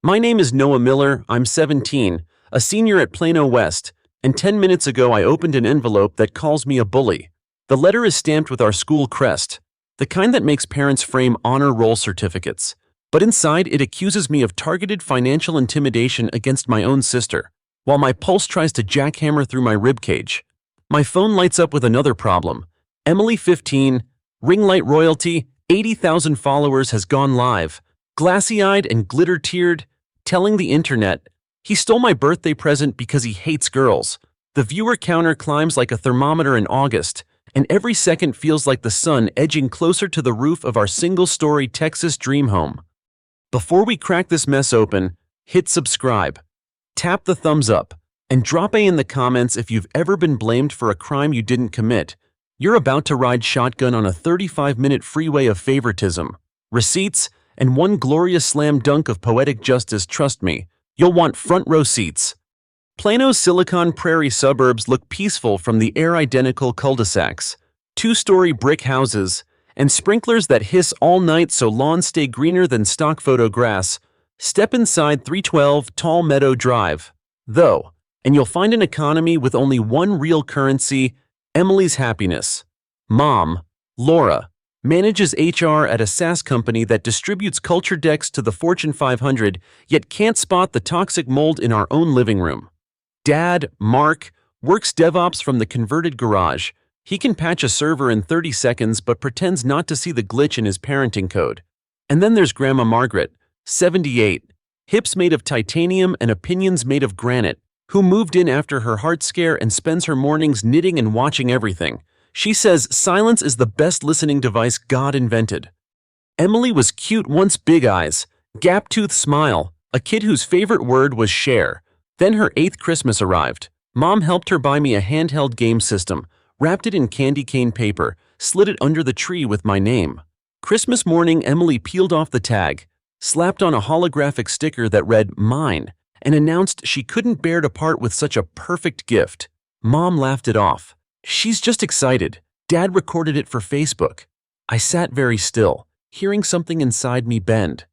My name is Noah Miller, I'm 17, a senior at Plano West, and 10 minutes ago I opened an envelope that calls me a bully. The letter is stamped with our school crest, the kind that makes parents frame honor roll certificates. But inside it accuses me of targeted financial intimidation against my own sister, while my pulse tries to jackhammer through my ribcage. My phone lights up with another problem. Emily 15, ring light royalty, 80,000 followers has gone live, glassy-eyed and glitter-teared, telling the internet, he stole my birthday present because he hates girls. The viewer counter climbs like a thermometer in August, and every second feels like the sun edging closer to the roof of our single-story Texas dream home. Before we crack this mess open, hit subscribe, tap the thumbs up, and drop A in the comments if you've ever been blamed for a crime you didn't commit. You're about to ride shotgun on a 35-minute freeway of favoritism, receipts, and one glorious slam dunk of poetic justice. Trust me, you'll want front row seats. Plano's Silicon Prairie suburbs look peaceful from the air-identical cul-de-sacs, two-story brick houses, and sprinklers that hiss all night so lawns stay greener than stock photo grass. Step inside 312 Tall Meadow Drive, though, and you'll find an economy with only one real currency: Emily's happiness. Mom, Laura, manages HR at a SaaS company that distributes culture decks to the Fortune 500, yet can't spot the toxic mold in our own living room. Dad, Mark, works DevOps from the converted garage. He can patch a server in 30 seconds but pretends not to see the glitch in his parenting code. And then there's Grandma Margaret, 78, hips made of titanium and opinions made of granite, who moved in after her heart scare and spends her mornings knitting and watching everything. She says silence is the best listening device God invented. Emily was cute once, big eyes, gap-toothed smile, a kid whose favorite word was share. Then her 8th Christmas arrived. Mom helped her buy me a handheld game system, wrapped it in candy cane paper, slid it under the tree with my name. Christmas morning, Emily peeled off the tag, slapped on a holographic sticker that read "Mine," and announced she couldn't bear to part with such a perfect gift. Mom laughed it off. She's just excited. Dad recorded it for Facebook. I sat very still, hearing something inside me bend.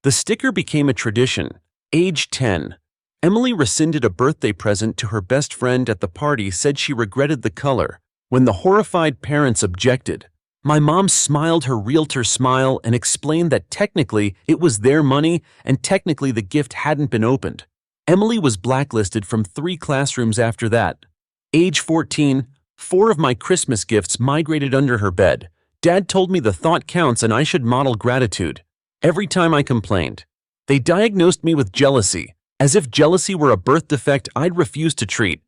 The sticker became a tradition. Age 10. Emily rescinded a birthday present to her best friend at the party, said she regretted the color. When the horrified parents objected, my mom smiled her realtor smile and explained that technically it was their money and technically the gift hadn't been opened. Emily was blacklisted from 3 classrooms after that. Age 14, 4 of my Christmas gifts migrated under her bed. Dad told me the thought counts and I should model gratitude. Every time I complained, they diagnosed me with jealousy, as if jealousy were a birth defect I'd refuse to treat.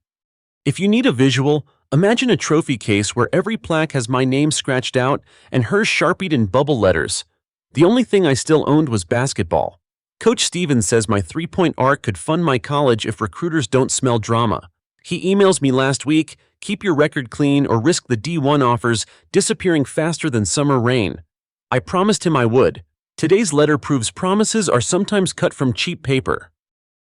If you need a visual, imagine a trophy case where every plaque has my name scratched out and hers sharpied in bubble letters. The only thing I still owned was basketball. Coach Stevens says my 3-point arc could fund my college if recruiters don't smell drama. He emails me last week, keep your record clean or risk the D1 offers disappearing faster than summer rain. I promised him I would. Today's letter proves promises are sometimes cut from cheap paper.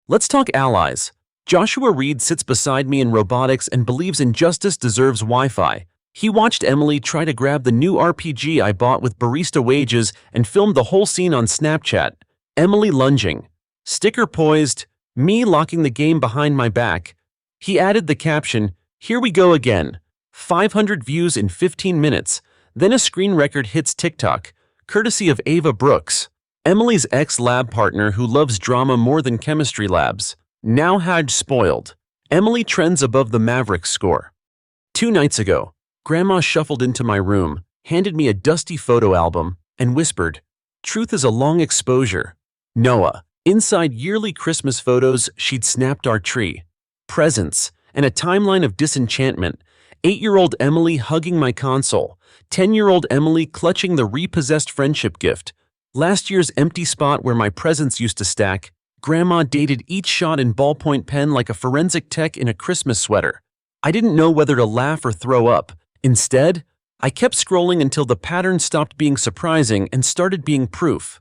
Let's talk allies. Joshua Reed sits beside me in robotics and believes injustice deserves Wi-Fi. He watched Emily try to grab the new RPG I bought with barista wages and filmed the whole scene on Snapchat. Emily lunging, sticker poised, me locking the game behind my back. He added the caption, "Here we go again." 500 views in 15 minutes. Then a screen record hits TikTok, courtesy of Ava Brooks, Emily's ex-lab partner who loves drama more than chemistry labs. Now had spoiled. Emily trends above the Mavericks score. 2 nights ago, Grandma shuffled into my room, handed me a dusty photo album, and whispered, "Truth is a long exposure." Noah. Inside yearly Christmas photos she'd snapped our tree, presents, and a timeline of disenchantment. 8-year-old Emily hugging my console, 10-year-old Emily clutching the repossessed friendship gift, last year's empty spot where my presents used to stack. Grandma dated each shot in ballpoint pen like a forensic tech in a Christmas sweater. I didn't know whether to laugh or throw up. Instead, I kept scrolling until the pattern stopped being surprising and started being proof.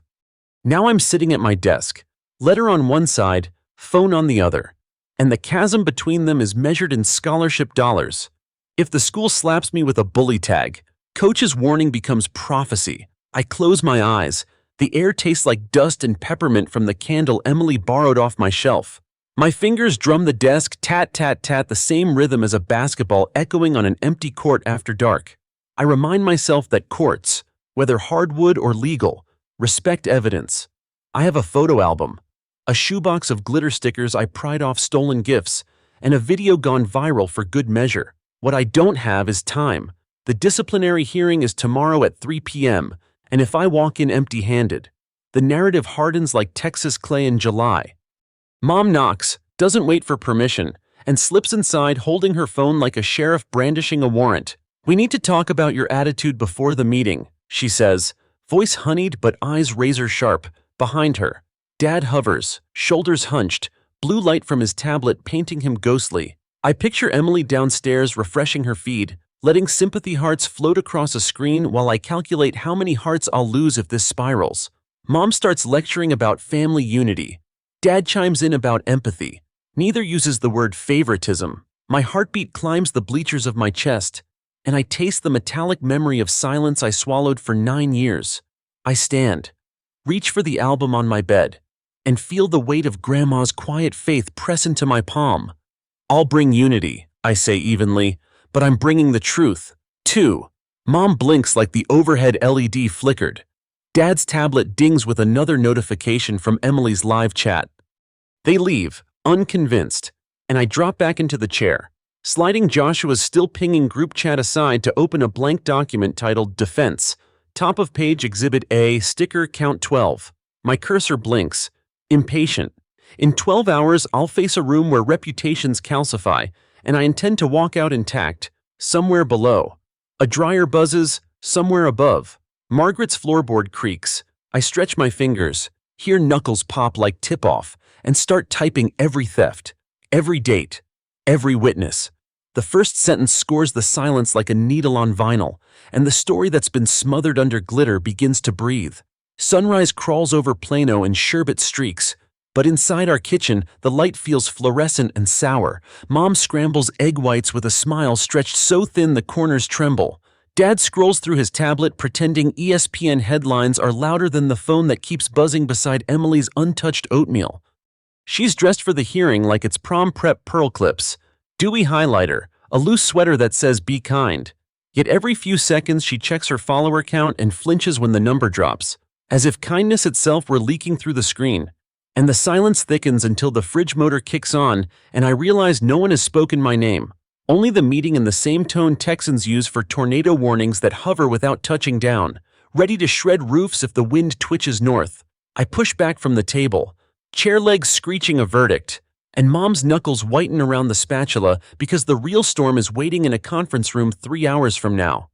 Now I'm sitting at my desk, letter on one side, phone on the other, and the chasm between them is measured in scholarship dollars. If the school slaps me with a bully tag, coach's warning becomes prophecy. I close my eyes, The air tastes like dust and peppermint from the candle Emily borrowed off my shelf. My fingers drum the desk, tat tat tat, the same rhythm as a basketball echoing on an empty court after dark. I remind myself that courts, whether hardwood or legal, respect evidence. I have a photo album, a shoebox of glitter stickers I pried off stolen gifts, and a video gone viral for good measure. What I don't have is time. The disciplinary hearing is tomorrow at 3 p.m., and if I walk in empty-handed, the narrative hardens like Texas clay in July. Mom knocks, doesn't wait for permission, and slips inside holding her phone like a sheriff brandishing a warrant. "We need to talk about your attitude before the meeting," she says, voice honeyed but eyes razor-sharp. Behind her, Dad hovers, shoulders hunched, blue light from his tablet painting him ghostly. I picture Emily downstairs refreshing her feed, letting sympathy hearts float across a screen while I calculate how many hearts I'll lose if this spirals. Mom starts lecturing about family unity. Dad chimes in about empathy. Neither uses the word favoritism. My heartbeat climbs the bleachers of my chest, and I taste the metallic memory of silence I swallowed for 9 years. I stand, reach for the album on my bed, and feel the weight of Grandma's quiet faith press into my palm. "I'll bring unity," I say evenly, "but I'm bringing the truth, too." Mom blinks like the overhead LED flickered. Dad's tablet dings with another notification from Emily's live chat. They leave, unconvinced, and I drop back into the chair, sliding Joshua's still pinging group chat aside to open a blank document titled Defense, top of page Exhibit A, sticker count 12. My cursor blinks, impatient. In 12 hours, I'll face a room where reputations calcify, and I intend to walk out intact, somewhere below. A dryer buzzes, somewhere above. Margaret's floorboard creaks. I stretch my fingers, hear knuckles pop like tip-off, and start typing every theft, every date, every witness. The first sentence scores the silence like a needle on vinyl, and the story that's been smothered under glitter begins to breathe. Sunrise crawls over Plano in sherbet streaks, but inside our kitchen, the light feels fluorescent and sour. Mom scrambles egg whites with a smile stretched so thin the corners tremble. Dad scrolls through his tablet pretending ESPN headlines are louder than the phone that keeps buzzing beside Emily's untouched oatmeal. She's dressed for the hearing like it's prom prep pearl clips, dewy highlighter, a loose sweater that says "be kind." Yet every few seconds she checks her follower count and flinches when the number drops, as if kindness itself were leaking through the screen. And the silence thickens until the fridge motor kicks on and I realize no one has spoken my name. Only the meeting in the same tone Texans use for tornado warnings that hover without touching down, ready to shred roofs if the wind twitches north. I push back from the table, chair legs screeching a verdict, and Mom's knuckles whiten around the spatula because the real storm is waiting in a conference room 3 hours from now.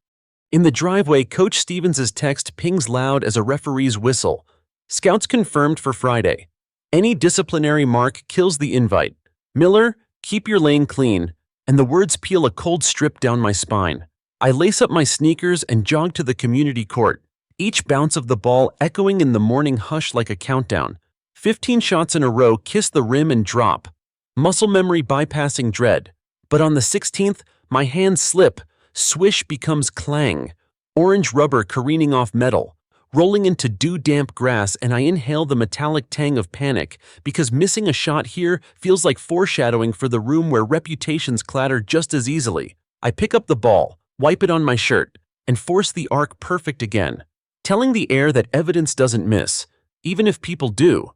In the driveway, Coach Stevens' text pings loud as a referee's whistle. Scouts confirmed for Friday. Any disciplinary mark kills the invite. Miller, keep your lane clean. And the words peel a cold strip down my spine. I lace up my sneakers and jog to the community court, each bounce of the ball echoing in the morning hush like a countdown. 15 shots in a row kiss the rim and drop, muscle memory bypassing dread. But on the 16th, my hands slip, swish becomes clang, orange rubber careening off metal, rolling into dew-damp grass, and I inhale the metallic tang of panic because missing a shot here feels like foreshadowing for the room where reputations clatter just as easily. I pick up the ball, wipe it on my shirt, and force the arc perfect again, telling the air that evidence doesn't miss, even if people do.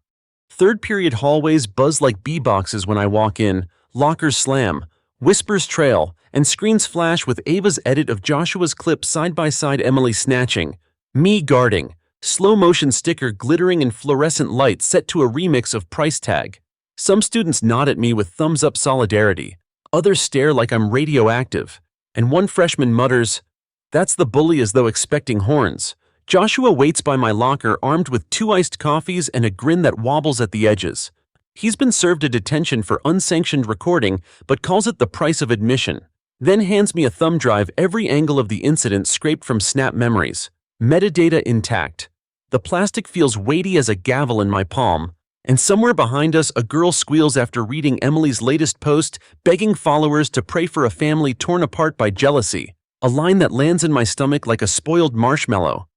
Third period hallways buzz like bee boxes when I walk in, lockers slam, whispers trail, and screens flash with Ava's edit of Joshua's clip side by side, Emily snatching, me guarding, slow-motion sticker glittering in fluorescent light set to a remix of Price Tag. Some students nod at me with thumbs-up solidarity, others stare like I'm radioactive, and one freshman mutters, "That's the bully," as though expecting horns. Joshua waits by my locker armed with 2 iced coffees and a grin that wobbles at the edges. He's been served a detention for unsanctioned recording but calls it the price of admission, then hands me a thumb drive, every angle of the incident scraped from snap memories. Metadata intact. The plastic feels weighty as a gavel in my palm, and somewhere behind us a girl squeals after reading Emily's latest post, begging followers to pray for a family torn apart by jealousy, a line that lands in my stomach like a spoiled marshmallow.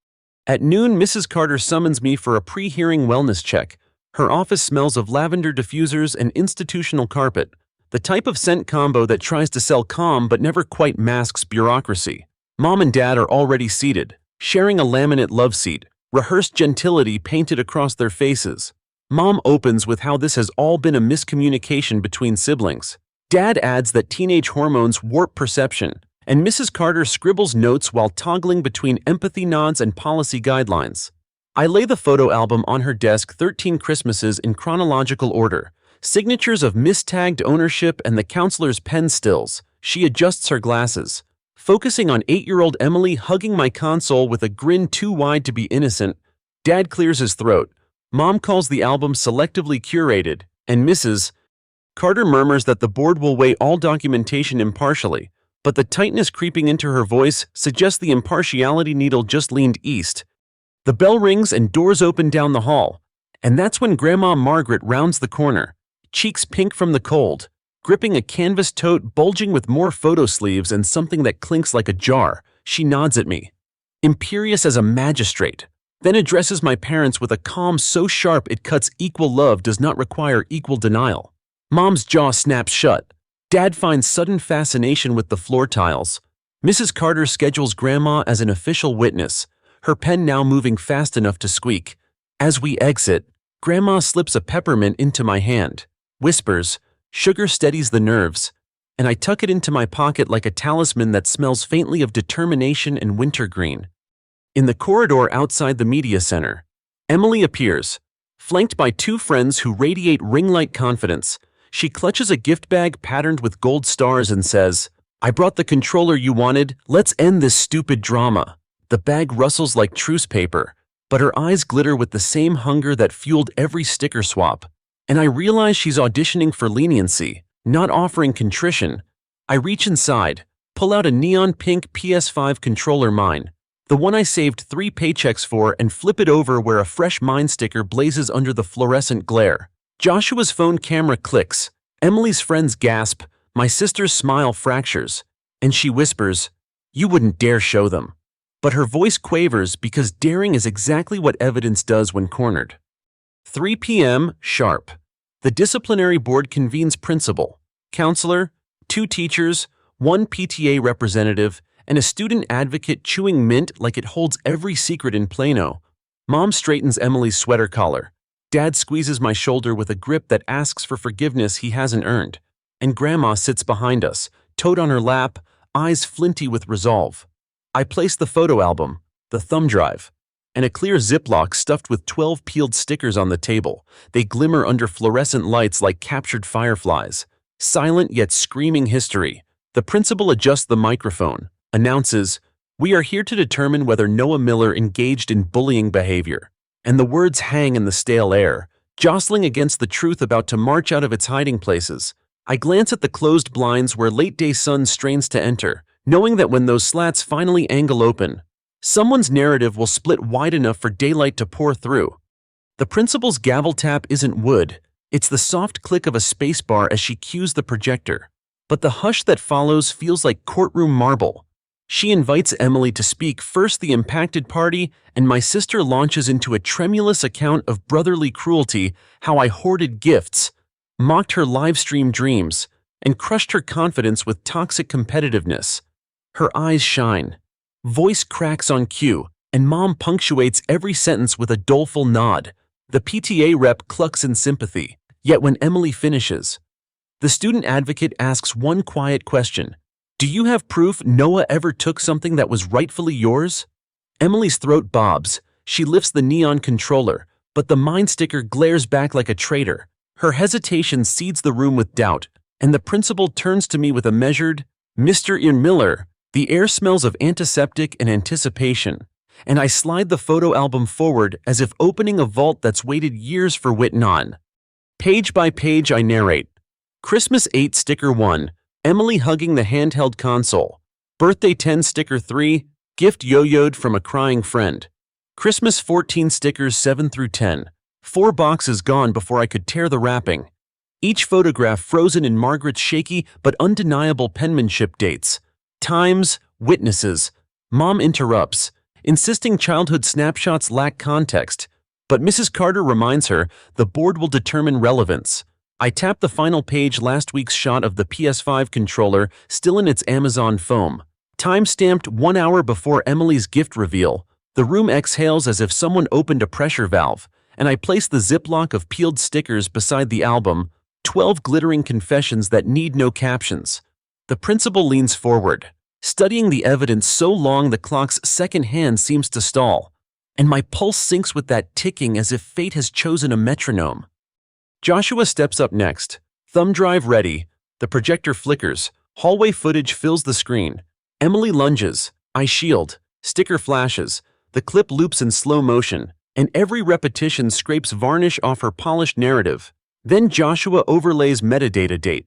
At noon, Mrs. Carter summons me for a pre-hearing wellness check. Her office smells of lavender diffusers and institutional carpet, the type of scent combo that tries to sell calm but never quite masks bureaucracy. Mom and Dad are already seated, sharing a laminate love seat, rehearsed gentility painted across their faces. Mom opens with how this has all been a miscommunication between siblings. Dad adds that teenage hormones warp perception, and Mrs. Carter scribbles notes while toggling between empathy nods and policy guidelines. I lay the photo album on her desk, 13 Christmases in chronological order, signatures of mistagged ownership and the counselor's pen stills. She adjusts her glasses, focusing on 8-year-old Emily hugging my console with a grin too wide to be innocent. Dad clears his throat. Mom calls the album selectively curated, and Mrs. Carter murmurs that the board will weigh all documentation impartially, but the tightness creeping into her voice suggests the impartiality needle just leaned east. The bell rings and doors open down the hall, and that's when Grandma Margaret rounds the corner, cheeks pink from the cold, gripping a canvas tote bulging with more photo sleeves and something that clinks like a jar. She nods at me, imperious as a magistrate, then addresses my parents with a calm so sharp it cuts. Equal love does not require equal denial. Mom's jaw snaps shut. Dad finds sudden fascination with the floor tiles. Mrs. Carter schedules Grandma as an official witness, her pen now moving fast enough to squeak. As we exit, Grandma slips a peppermint into my hand, whispers, "Sugar steadies the nerves," and I tuck it into my pocket like a talisman that smells faintly of determination and wintergreen. In the corridor outside the media center, Emily appears, flanked by 2 friends who radiate ring-light confidence. She clutches a gift bag patterned with gold stars and says, "I brought the controller you wanted. Let's end this stupid drama." The bag rustles like truce paper, but her eyes glitter with the same hunger that fueled every sticker swap. And I realize she's auditioning for leniency, not offering contrition. I reach inside, pull out a neon pink PS5 controller, mine, the one I saved 3 paychecks for, and flip it over where a fresh mine sticker blazes under the fluorescent glare. Joshua's phone camera clicks. Emily's friends gasp. My sister's smile fractures, and she whispers, "You wouldn't dare show them." But her voice quavers because daring is exactly what evidence does when cornered. 3 p.m. sharp. The disciplinary board convenes: principal, counselor, 2 teachers, 1 PTA representative, and a student advocate chewing mint like it holds every secret in Plano. Mom straightens Emily's sweater collar. Dad squeezes my shoulder with a grip that asks for forgiveness he hasn't earned. And Grandma sits behind us, toad on her lap, eyes flinty with resolve. I place the photo album, the thumb drive, and a clear Ziploc stuffed with 12 peeled stickers on the table. They glimmer under fluorescent lights like captured fireflies. Silent yet screaming history. The principal adjusts the microphone, announces, "We are here to determine whether Noah Miller engaged in bullying behavior." And the words hang in the stale air, jostling against the truth about to march out of its hiding places. I glance at the closed blinds where late-day sun strains to enter, knowing that when those slats finally angle open, someone's narrative will split wide enough for daylight to pour through. The principal's gavel tap isn't wood, it's the soft click of a spacebar as she cues the projector. But the hush that follows feels like courtroom marble. She invites Emily to speak first, the impacted party, and my sister launches into a tremulous account of brotherly cruelty, how I hoarded gifts, mocked her live-stream dreams, and crushed her confidence with toxic competitiveness. Her eyes shine, voice cracks on cue, and Mom punctuates every sentence with a doleful nod. The PTA rep clucks in sympathy, yet when Emily finishes, the student advocate asks one quiet question: "Do you have proof Noah ever took something that was rightfully yours?" Emily's throat bobs. She lifts the neon controller, but the mind sticker glares back like a traitor. Her hesitation seeds the room with doubt, and the principal turns to me with a measured, "Mr. Miller." The air smells of antiseptic and anticipation, and I slide the photo album forward as if opening a vault that's waited years for written on. Page by page I narrate. Christmas 8 sticker 1. Emily hugging the handheld console. Birthday 10 sticker 3, gift yo-yoed from a crying friend. Christmas 14 stickers 7 through 10. 4 boxes gone before I could tear the wrapping. Each photograph frozen in Margaret's shaky but undeniable penmanship dates. Times, witnesses. Mom interrupts. insisting childhood snapshots lack context. But Mrs. Carter reminds her the board will determine relevance. I tap the final page, last week's shot of the PS5 controller still in its Amazon foam. Time-stamped 1 hour before Emily's gift reveal. The room exhales as if someone opened a pressure valve, and I place the ziplock of peeled stickers beside the album, 12 glittering confessions that need no captions. The principal leans forward, studying the evidence so long the clock's second hand seems to stall, and my pulse syncs with that ticking as if fate has chosen a metronome. Joshua steps up next, thumb drive ready. The projector flickers, hallway footage fills the screen. Emily lunges, I shield, sticker flashes, the clip loops in slow motion, and every repetition scrapes varnish off her polished narrative. Then Joshua overlays metadata: date,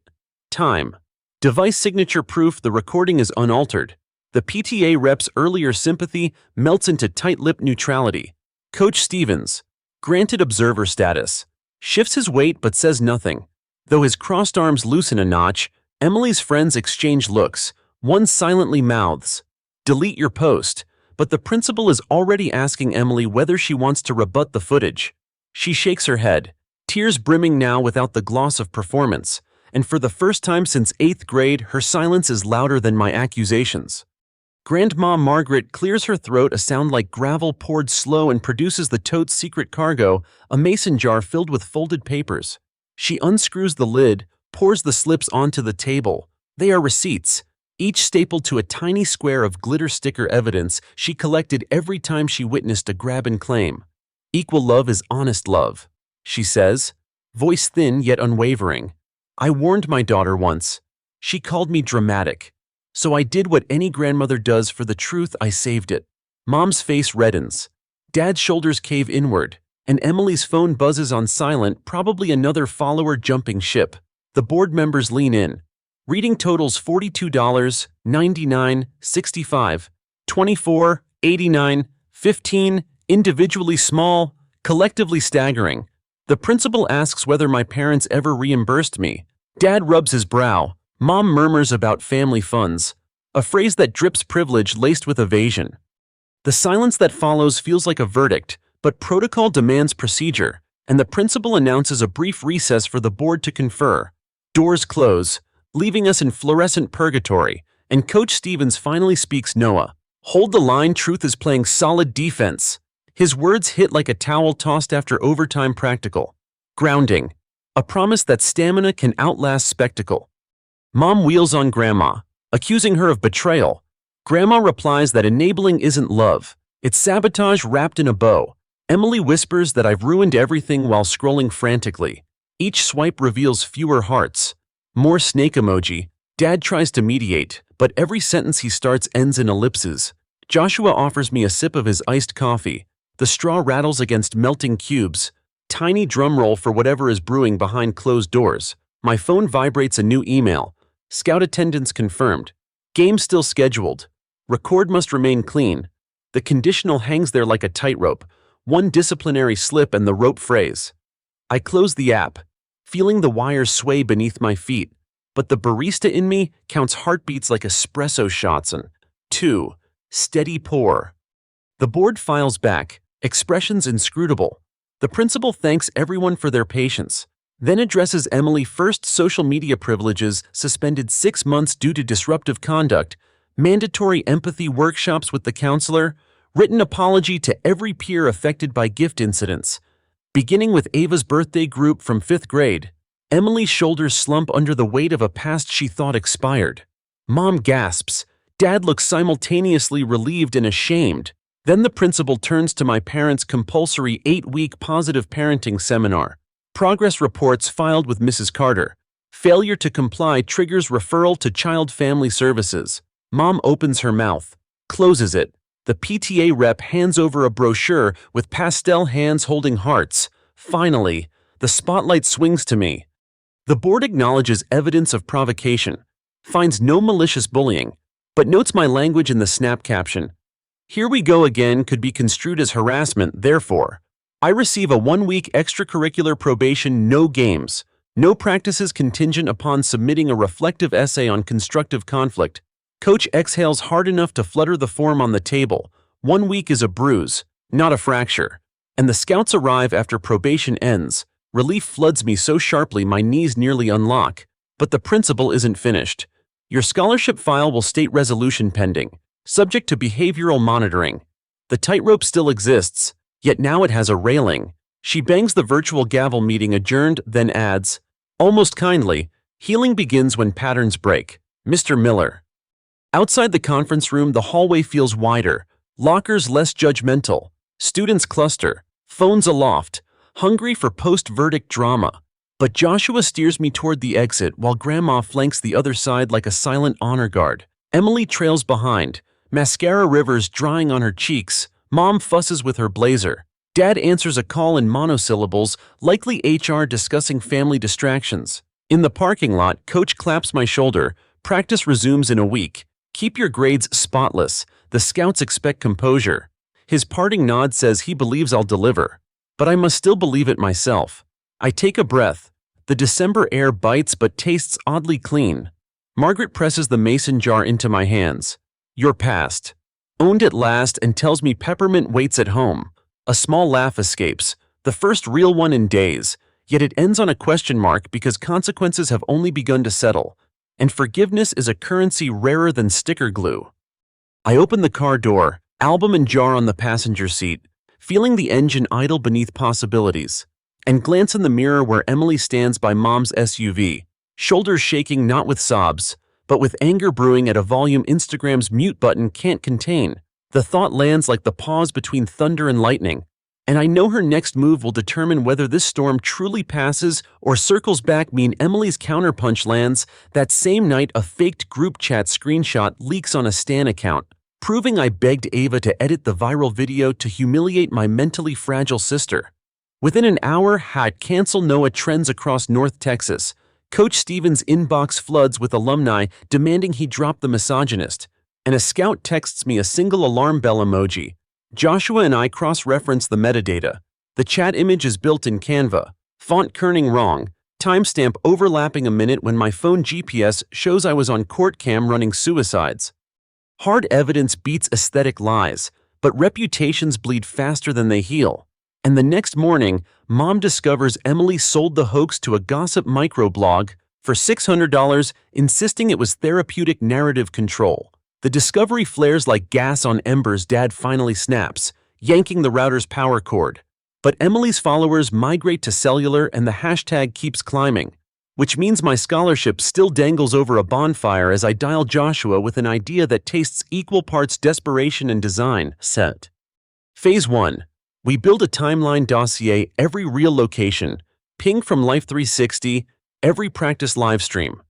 time, device signature proof the recording is unaltered. The PTA rep's earlier sympathy melts into tight-lipped neutrality. Coach Stevens, granted observer status, shifts his weight but says nothing. Though his crossed arms loosen a notch, Emily's friends exchange looks. One silently mouths, delete your post, but the principal is already asking Emily whether she wants to rebut the footage. She shakes her head, tears brimming now without the gloss of performance, and for the first time since 8th grade, her silence is louder than my accusations. Grandma Margaret clears her throat, a sound like gravel poured slow, and produces the tote's secret cargo, a mason jar filled with folded papers. She unscrews the lid, pours the slips onto the table. They are receipts, each stapled to a tiny square of glitter sticker evidence she collected every time she witnessed a grab and claim. Equal love is honest love, she says, voice thin yet unwavering. I warned my daughter once. She called me dramatic. So I did what any grandmother does for the truth. I saved it. Mom's face reddens. Dad's shoulders cave inward, and Emily's phone buzzes on silent, probably another follower jumping ship. The board members lean in. Reading totals $42, $99, $65, $24, $89, $15, individually small, collectively staggering. The principal asks whether my parents ever reimbursed me. Dad rubs his brow. Mom murmurs about family funds, a phrase that drips privilege laced with evasion. The silence that follows feels like a verdict, but protocol demands procedure, and the principal announces a brief recess for the board to confer. Doors close, leaving us in fluorescent purgatory, and Coach Stevens finally speaks. Noah, hold the line, truth is playing solid defense. His words hit like a towel tossed after overtime. Practical. Grounding. A promise that stamina can outlast spectacle. Mom wheels on Grandma, accusing her of betrayal. Grandma replies that enabling isn't love, it's sabotage wrapped in a bow. Emily whispers that I've ruined everything while scrolling frantically. Each swipe reveals fewer hearts. More snake emoji. Dad tries to mediate, but every sentence he starts ends in ellipses. Joshua offers me a sip of his iced coffee. The straw rattles against melting cubes. Tiny drum roll for whatever is brewing behind closed doors. My phone vibrates, a new email. Scout attendance confirmed. Game still scheduled. Record must remain clean. The conditional hangs there like a tightrope. One disciplinary slip and the rope frays. I close the app, feeling the wires sway beneath my feet, but the barista in me counts heartbeats like espresso shots. And 2. Steady pour. The board files back, expressions inscrutable. The principal thanks everyone for their patience, then addresses Emily. First, social media privileges suspended 6 months due to disruptive conduct, mandatory empathy workshops with the counselor, written apology to every peer affected by gift incidents. Beginning with Ava's birthday group from 5th grade, Emily's shoulders slump under the weight of a past she thought expired. Mom gasps. Dad looks simultaneously relieved and ashamed. Then the principal turns to my parents' compulsory 8-week positive parenting seminar. Progress reports filed with Mrs. Carter. Failure to comply triggers referral to Child Family Services. Mom opens her mouth, closes it. The PTA rep hands over a brochure with pastel hands holding hearts. Finally, the spotlight swings to me. The board acknowledges evidence of provocation, finds no malicious bullying, but notes my language in the snap caption. Here we go again could be construed as harassment. Therefore, I receive a 1-week extracurricular probation, no games, no practices, contingent upon submitting a reflective essay on constructive conflict. Coach exhales hard enough to flutter the form on the table, 1 week is a bruise, not a fracture. And the scouts arrive after probation ends. Relief floods me so sharply my knees nearly unlock. But the principal isn't finished. Your scholarship file will state resolution pending, subject to behavioral monitoring. The tightrope still exists, yet now it has a railing. She bangs the virtual gavel, meeting adjourned, then adds, almost kindly, healing begins when patterns break. Mr. Miller. Outside the conference room, the hallway feels wider, lockers less judgmental, students cluster, phones aloft, hungry for post-verdict drama. But Joshua steers me toward the exit while Grandma flanks the other side like a silent honor guard. Emily trails behind, mascara rivers drying on her cheeks. Mom fusses with her blazer. Dad answers a call in monosyllables, likely HR discussing family distractions. In the parking lot, Coach claps my shoulder. Practice resumes in a week. Keep your grades spotless. The scouts expect composure. His parting nod says he believes I'll deliver. But I must still believe it myself. I take a breath. The December air bites but tastes oddly clean. Margaret presses the mason jar into my hands. You're passed. Owned at last, and tells me peppermint waits at home. A small laugh escapes, the first real one in days, yet it ends on a question mark because consequences have only begun to settle, and forgiveness is a currency rarer than sticker glue. I open the car door, album and jar on the passenger seat, feeling the engine idle beneath possibilities, and glance in the mirror where Emily stands by Mom's SUV, shoulders shaking not with sobs, but with anger brewing at a volume Instagram's mute button can't contain. The thought lands like the pause between thunder and lightning, and I know her next move will determine whether this storm truly passes or circles back. Emily's counterpunch lands. That same night, a faked group chat screenshot leaks on a Stan account, proving I begged Ava to edit the viral video to humiliate my mentally fragile sister. Within an hour, cancel Noah trends across North Texas. Coach Stevens' inbox floods with alumni demanding he drop the misogynist, and a scout texts me a single alarm bell emoji. Joshua and I cross-reference the metadata. The chat image is built in Canva, font kerning wrong, timestamp overlapping a minute when my phone GPS shows I was on court cam running suicides. Hard evidence beats aesthetic lies, but reputations bleed faster than they heal. And the next morning, Mom discovers Emily sold the hoax to a gossip microblog for $600, insisting it was therapeutic narrative control. The discovery flares like gas on embers. Dad finally snaps, yanking the router's power cord. But Emily's followers migrate to cellular and the hashtag keeps climbing, which means my scholarship still dangles over a bonfire as I dial Joshua with an idea that tastes equal parts desperation and design. Set. Phase 1. We build a timeline dossier, every real location, ping from Life 360, every practice live stream,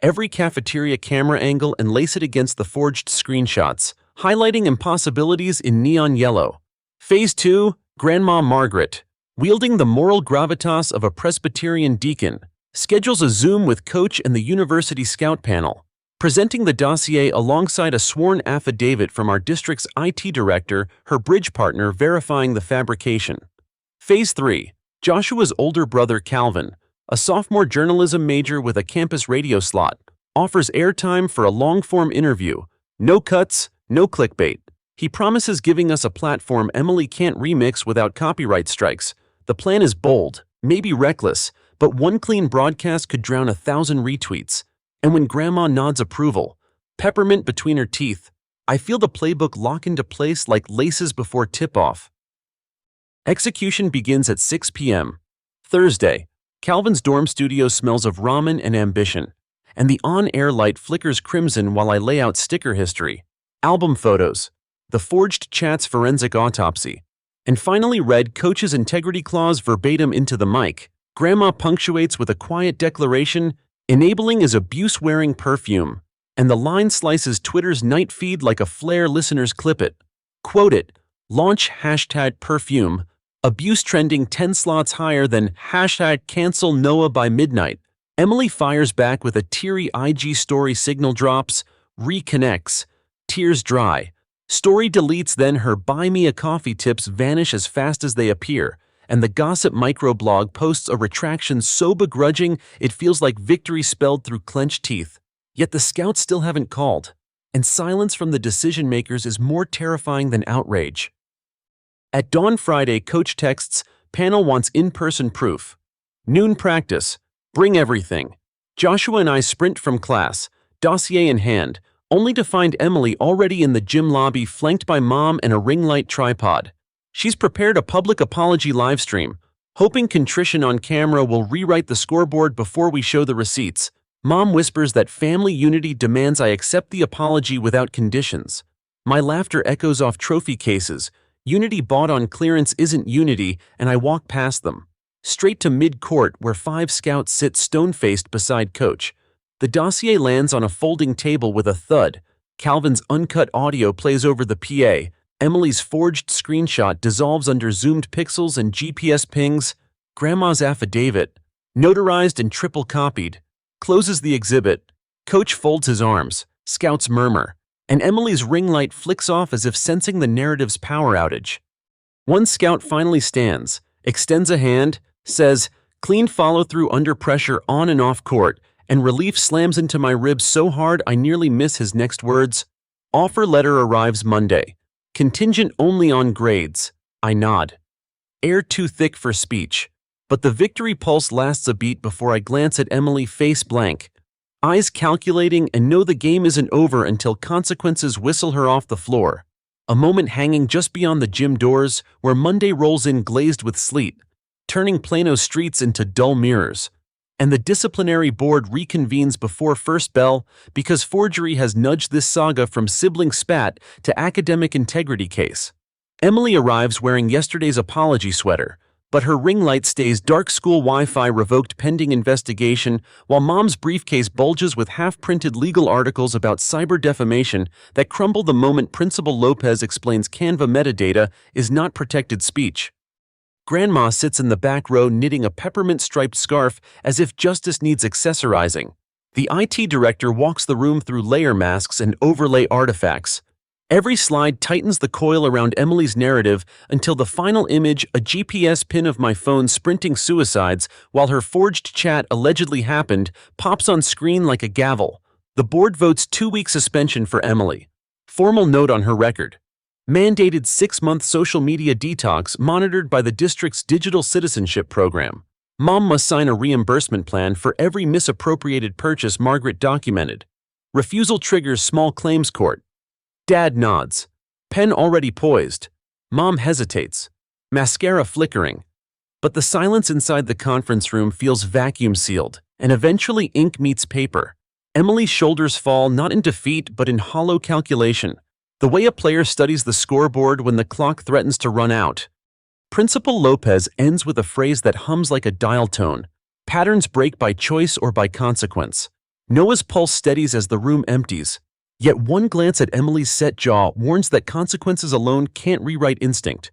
every cafeteria camera angle, and lace it against the forged screenshots, highlighting impossibilities in neon yellow. Phase 2, Grandma Margaret, wielding the moral gravitas of a Presbyterian deacon, schedules a Zoom with Coach and the University Scout panel, presenting the dossier alongside a sworn affidavit from our district's IT director, her bridge partner verifying the fabrication. Phase 3, Joshua's older brother Calvin, a sophomore journalism major with a campus radio slot, offers airtime for a long-form interview. No cuts, no clickbait. He promises giving us a platform Emily can't remix without copyright strikes. The plan is bold, maybe reckless, but one clean broadcast could drown 1,000 retweets. And when Grandma nods approval, peppermint between her teeth, I feel the playbook lock into place like laces before tip-off. Execution begins at 6 p.m. Thursday. Calvin's dorm studio smells of ramen and ambition, and the on-air light flickers crimson while I lay out sticker history, album photos, the forged chat's forensic autopsy, and finally read Coach's integrity clause verbatim into the mic. Grandma punctuates with a quiet declaration, enabling is abuse-wearing perfume, and the line slices Twitter's night feed like a flare. Listeners clip it, quote it, launch hashtag perfume, abuse trending 10 slots higher than hashtag cancel Noah by midnight. Emily fires back with a teary IG story, signal drops, reconnects, tears dry. Story deletes, then her buy me a coffee tips vanish as fast as they appear, and the gossip microblog posts a retraction so begrudging it feels like victory spelled through clenched teeth. Yet the scouts still haven't called. and silence from the decision-makers is more terrifying than outrage. At dawn Friday, coach texts, "Panel wants in-person proof." Noon practice, "Bring everything." Joshua and I sprint from class, dossier in hand, only to find Emily already in the gym lobby flanked by Mom and a ring light tripod. She's prepared a public apology livestream, hoping contrition on camera will rewrite the scoreboard before we show the receipts. Mom whispers that family unity demands I accept the apology without conditions. My laughter echoes off trophy cases. Unity bought on clearance isn't unity, and I walk past them. Straight to mid-court where 5 scouts sit stone-faced beside coach. The dossier lands on a folding table with a thud. Calvin's uncut audio plays over the PA. Emily's forged screenshot dissolves under zoomed pixels and GPS pings. Grandma's affidavit, notarized and triple copied, closes the exhibit. Coach folds his arms. Scouts murmur. And Emily's ring light flicks off as if sensing the narrative's power outage. One scout finally stands, extends a hand, says, "Clean follow-through under pressure on and off court," and relief slams into my ribs so hard I nearly miss his next words. "Offer letter arrives Monday. Contingent only on grades." I nod. Air too thick for speech. But the victory pulse lasts a beat before I glance at Emily face blank. Eyes calculating and know the game isn't over until consequences whistle her off the floor. A moment hanging just beyond the gym doors where Monday rolls in glazed with sleet, turning Plano streets into dull mirrors. And the disciplinary board reconvenes before first bell because forgery has nudged this saga from sibling spat to academic integrity case. Emily arrives wearing yesterday's apology sweater, but her ring light stays dark. School Wi-Fi revoked pending investigation, while Mom's briefcase bulges with half-printed legal articles about cyber defamation that crumble the moment Principal Lopez explains Canva metadata is not protected speech. Grandma sits in the back row knitting a peppermint-striped scarf as if justice needs accessorizing. The IT director walks the room through layer masks and overlay artifacts. Every slide tightens the coil around Emily's narrative until the final image, a GPS pin of my phone sprinting suicides while her forged chat allegedly happened, pops on screen like a gavel. The board votes 2-week suspension for Emily. Formal note on her record. Mandated 6-month social media detox monitored by the district's digital citizenship program. Mom must sign a reimbursement plan for every misappropriated purchase Margaret documented. Refusal triggers small claims court. Dad nods. Pen already poised. Mom hesitates. Mascara flickering. But the silence inside the conference room feels vacuum-sealed, and eventually ink meets paper. Emily's shoulders fall not in defeat but in hollow calculation, the way a player studies the scoreboard when the clock threatens to run out. Principal Lopez ends with a phrase that hums like a dial tone. Patterns break by choice or by consequence. Noah's pulse steadies as the room empties. Yet one glance at Emily's set jaw warns that consequences alone can't rewrite instinct.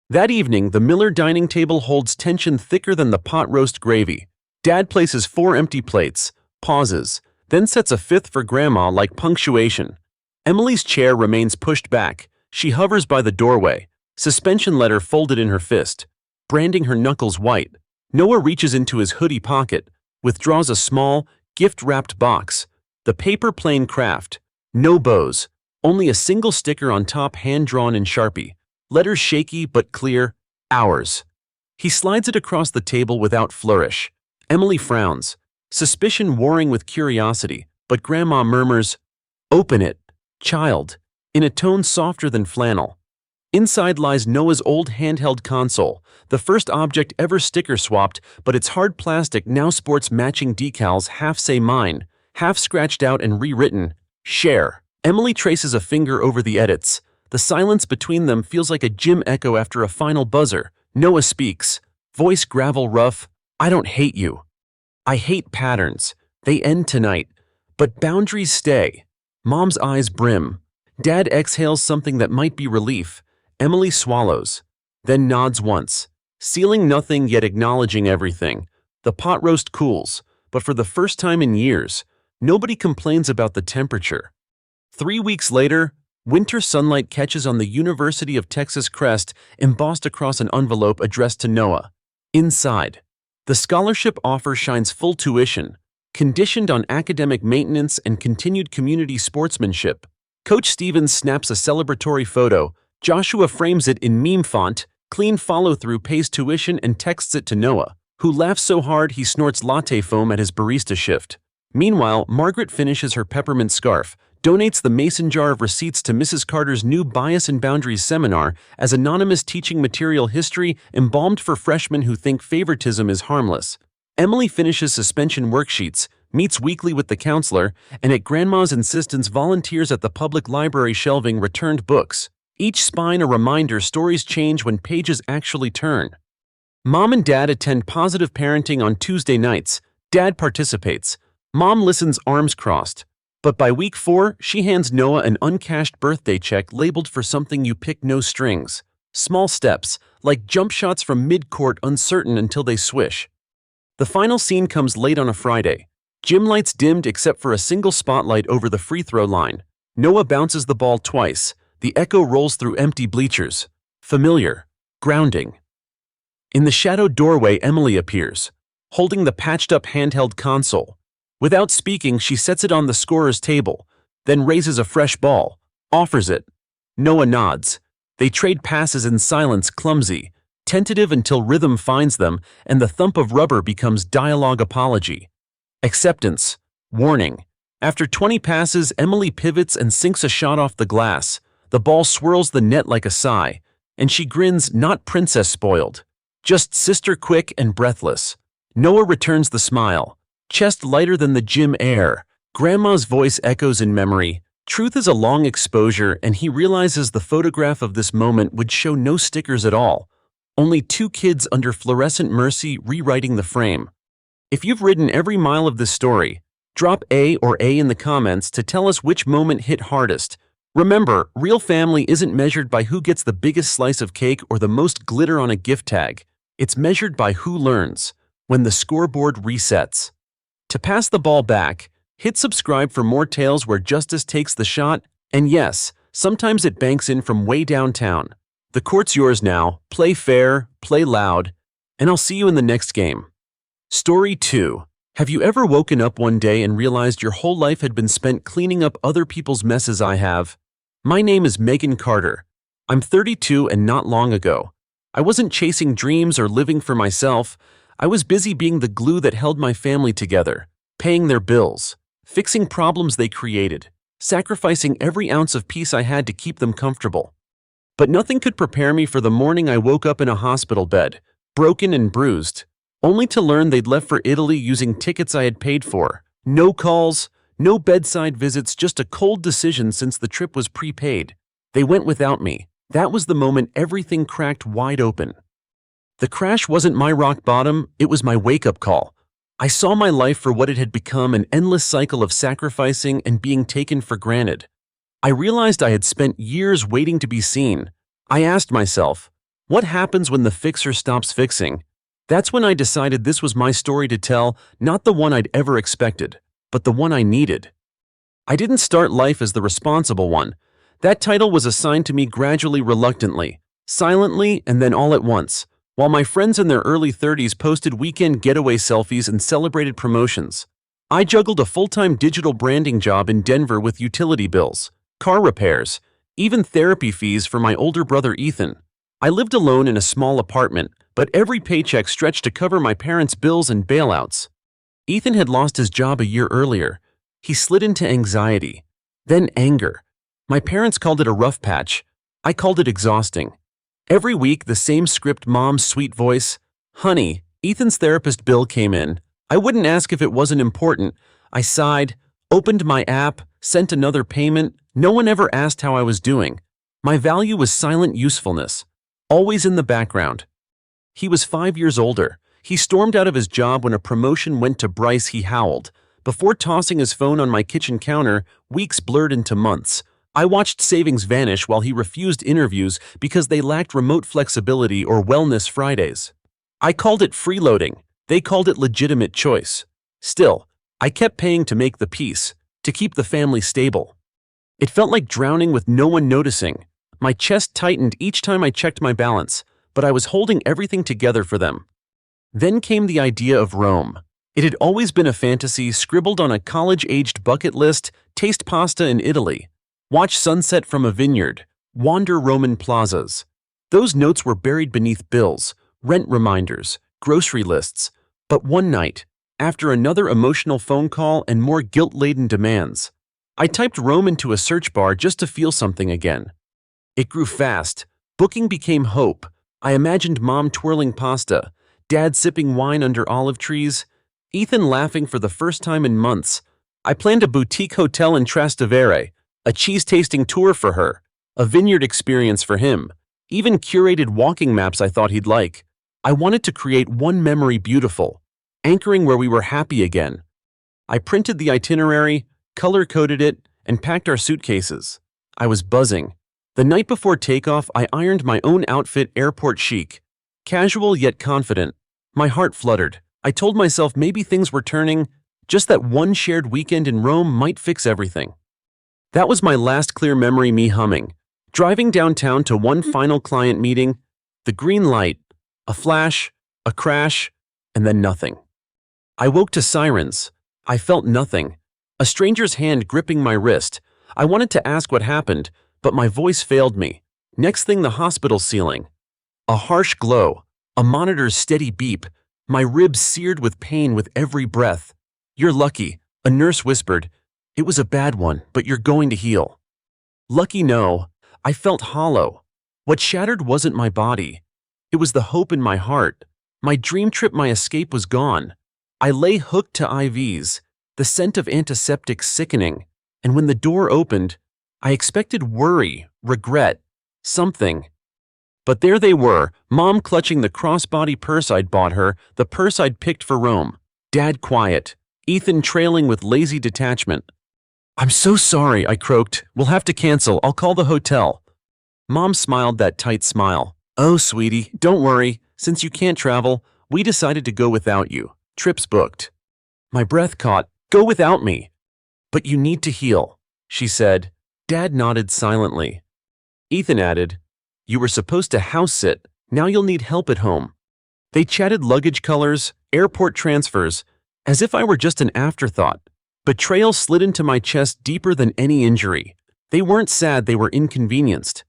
That evening, the Miller dining table holds tension thicker than the pot roast gravy. Dad places 4 empty plates, pauses, then sets a 5th for Grandma like punctuation. Emily's chair remains pushed back. She hovers by the doorway, suspension letter folded in her fist, branding her knuckles white. Noah reaches into his hoodie pocket, withdraws a small, gift-wrapped box. The paper plain craft. No bows, only a single sticker on top hand-drawn in Sharpie. Letters shaky but clear, ours. He slides it across the table without flourish. Emily frowns, suspicion warring with curiosity, but Grandma murmurs, "Open it, child," in a tone softer than flannel. Inside lies Noah's old handheld console, the first object ever sticker swapped, but its hard plastic now sports matching decals half say mine, half scratched out and rewritten. Share. Emily traces a finger over the edits. The silence between them feels like a gym echo after a final buzzer. Noah speaks. Voice gravel rough. "I don't hate you. I hate patterns. They end tonight. But boundaries stay." Mom's eyes brim. Dad exhales something that might be relief. Emily swallows. Then nods once. Sealing nothing yet acknowledging everything. The pot roast cools. But for the first time in years, nobody complains about the temperature. 3 weeks later, winter sunlight catches on the University of Texas crest embossed across an envelope addressed to Noah. Inside, the scholarship offer shines full tuition, conditioned on academic maintenance and continued community sportsmanship. Coach Stevens snaps a celebratory photo. Joshua frames it in meme font. Clean follow-through, pays tuition and texts it to Noah, who laughs so hard he snorts latte foam at his barista shift. Meanwhile, Margaret finishes her peppermint scarf, donates the mason jar of receipts to Mrs. Carter's new Bias and Boundaries seminar as anonymous teaching material history embalmed for freshmen who think favoritism is harmless. Emily finishes suspension worksheets, meets weekly with the counselor, and at Grandma's insistence volunteers at the public library shelving returned books. Each spine a reminder stories change when pages actually turn. Mom and Dad attend positive parenting on Tuesday nights. Dad participates. Mom listens arms crossed. But by week 4, she hands Noah an uncashed birthday check labeled for something you pick no strings. Small steps, like jump shots from mid-court uncertain until they swish. The final scene comes late on a Friday. Gym lights dimmed except for a single spotlight over the free throw line. Noah bounces the ball twice. The echo rolls through empty bleachers. Familiar. Grounding. In the shadowed doorway, Emily appears, holding the patched-up handheld console. Without speaking, she sets it on the scorer's table, then raises a fresh ball, offers it. Noah nods. They trade passes in silence, clumsy, tentative until rhythm finds them and the thump of rubber becomes dialogue apology. Acceptance. Warning. After 20 passes, Emily pivots and sinks a shot off the glass. The ball swirls the net like a sigh, and she grins, not princess spoiled, just sister quick and breathless. Noah returns the smile, chest lighter than the gym air. Grandma's voice echoes in memory. Truth is a long exposure, and he realizes the photograph of this moment would show no stickers at all. Only 2 kids under fluorescent mercy rewriting the frame. If you've ridden every mile of this story, drop A or A in the comments to tell us which moment hit hardest. Remember, real family isn't measured by who gets the biggest slice of cake or the most glitter on a gift tag. It's measured by who learns when the scoreboard resets. To pass the ball back, hit subscribe for more tales where justice takes the shot, and yes, sometimes it banks in from way downtown. The court's yours now. Play fair, play loud, and I'll see you in the next game. Story 2. Have you ever woken up one day and realized your whole life had been spent cleaning up other people's messes? I have. My name is Megan Carter. I'm 32 and not long ago. I wasn't chasing dreams or living for myself. I was busy being the glue that held my family together, paying their bills, fixing problems they created, sacrificing every ounce of peace I had to keep them comfortable. But nothing could prepare me for the morning I woke up in a hospital bed, broken and bruised, only to learn they'd left for Italy using tickets I had paid for. No calls, no bedside visits, just a cold decision since the trip was prepaid. They went without me. That was the moment everything cracked wide open. The crash wasn't my rock bottom, it was my wake-up call. I saw my life for what it had become, an endless cycle of sacrificing and being taken for granted. I realized I had spent years waiting to be seen. I asked myself, what happens when the fixer stops fixing? That's when I decided this was my story to tell, not the one I'd ever expected, but the one I needed. I didn't start life as the responsible one. That title was assigned to me gradually, reluctantly, silently, and then all at once, while my friends in their early 30s posted weekend getaway selfies and celebrated promotions. I juggled a full-time digital branding job in Denver with utility bills, car repairs, even therapy fees for my older brother Ethan. I lived alone in a small apartment, but every paycheck stretched to cover my parents' bills and bailouts. Ethan had lost his job a year earlier. He slid into anxiety, then anger. My parents called it a rough patch. I called it exhausting. Every week, the same script, mom's sweet voice. Honey, Ethan's therapist bill came in. I wouldn't ask if it wasn't important. I sighed, opened my app, sent another payment. No one ever asked how I was doing. My value was silent usefulness, always in the background. He was 5 years older. He stormed out of his job when a promotion went to Bryce. He howled. Before tossing his phone on my kitchen counter, weeks blurred into months. I watched savings vanish while he refused interviews because they lacked remote flexibility or wellness Fridays. I called it freeloading. They called it legitimate choice. Still, I kept paying to make the peace, to keep the family stable. It felt like drowning with no one noticing. My chest tightened each time I checked my balance, but I was holding everything together for them. Then came the idea of Rome. It had always been a fantasy scribbled on a college-aged bucket list, taste pasta in Italy. Watch sunset from a vineyard. Wander Roman plazas. Those notes were buried beneath bills, rent reminders, grocery lists. But one night, after another emotional phone call and more guilt-laden demands, I typed Rome into a search bar just to feel something again. It grew fast. Booking became hope. I imagined Mom twirling pasta, Dad sipping wine under olive trees, Ethan laughing for the first time in months. I planned a boutique hotel in Trastevere, a cheese-tasting tour for her, a vineyard experience for him, even curated walking maps I thought he'd like. I wanted to create one memory beautiful, anchoring where we were happy again. I printed the itinerary, color-coded it, and packed our suitcases. I was buzzing. The night before takeoff, I ironed my own outfit, airport chic. Casual yet confident. My heart fluttered. I told myself maybe things were turning, just that one shared weekend in Rome might fix everything. That was my last clear memory, me humming. Driving downtown to one final client meeting, the green light, a flash, a crash, and then nothing. I woke to sirens. I felt nothing. A stranger's hand gripping my wrist. I wanted to ask what happened, but my voice failed me. Next thing, the hospital ceiling. A harsh glow, a monitor's steady beep, my ribs seared with pain with every breath. "You're lucky," a nurse whispered. "It was a bad one, but you're going to heal." Lucky, no. I felt hollow. What shattered wasn't my body. It was the hope in my heart. My dream trip, my escape was gone. I lay hooked to IVs, the scent of antiseptic sickening, and when the door opened, I expected worry, regret, something. But there they were, Mom clutching the crossbody purse I'd bought her, the purse I'd picked for Rome. Dad quiet, Ethan trailing with lazy detachment. "I'm so sorry," I croaked. "We'll have to cancel. I'll call the hotel." Mom smiled that tight smile. "Oh, sweetie, don't worry. Since you can't travel, we decided to go without you. Trips booked." My breath caught. "Go without me." "But you need to heal," she said. Dad nodded silently. Ethan added, "You were supposed to house sit. Now you'll need help at home." They chatted luggage colors, airport transfers, as if I were just an afterthought. Betrayal slid into my chest deeper than any injury. They weren't sad, they were inconvenienced.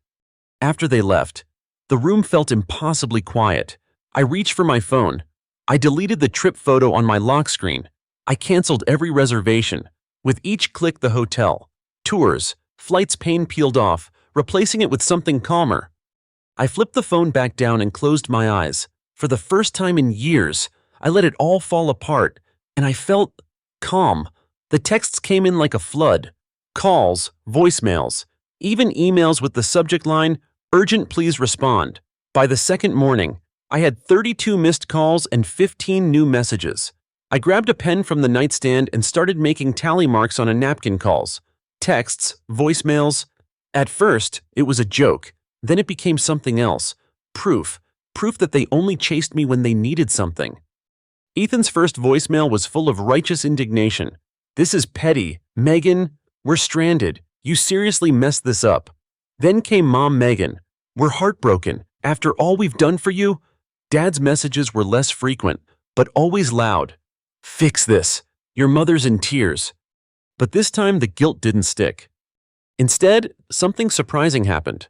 After they left, the room felt impossibly quiet. I reached for my phone. I deleted the trip photo on my lock screen. I canceled every reservation. With each click, the hotel, tours, flights pain peeled off, replacing it with something calmer. I flipped the phone back down and closed my eyes. For the first time in years, I let it all fall apart, and I felt calm. The texts came in like a flood. Calls, voicemails, even emails with the subject line, "Urgent, please respond." By the second morning, I had 32 missed calls and 15 new messages. I grabbed a pen from the nightstand and started making tally marks on a napkin. Calls, texts, voicemails. At first, it was a joke. Then it became something else. Proof that they only chased me when they needed something. Ethan's first voicemail was full of righteous indignation. "This is petty. Megan, we're stranded. You seriously messed this up." Then came Mom, "Megan, we're heartbroken. After all we've done for you." Dad's messages were less frequent, but always loud. "Fix this. Your mother's in tears." But this time the guilt didn't stick. Instead, something surprising happened.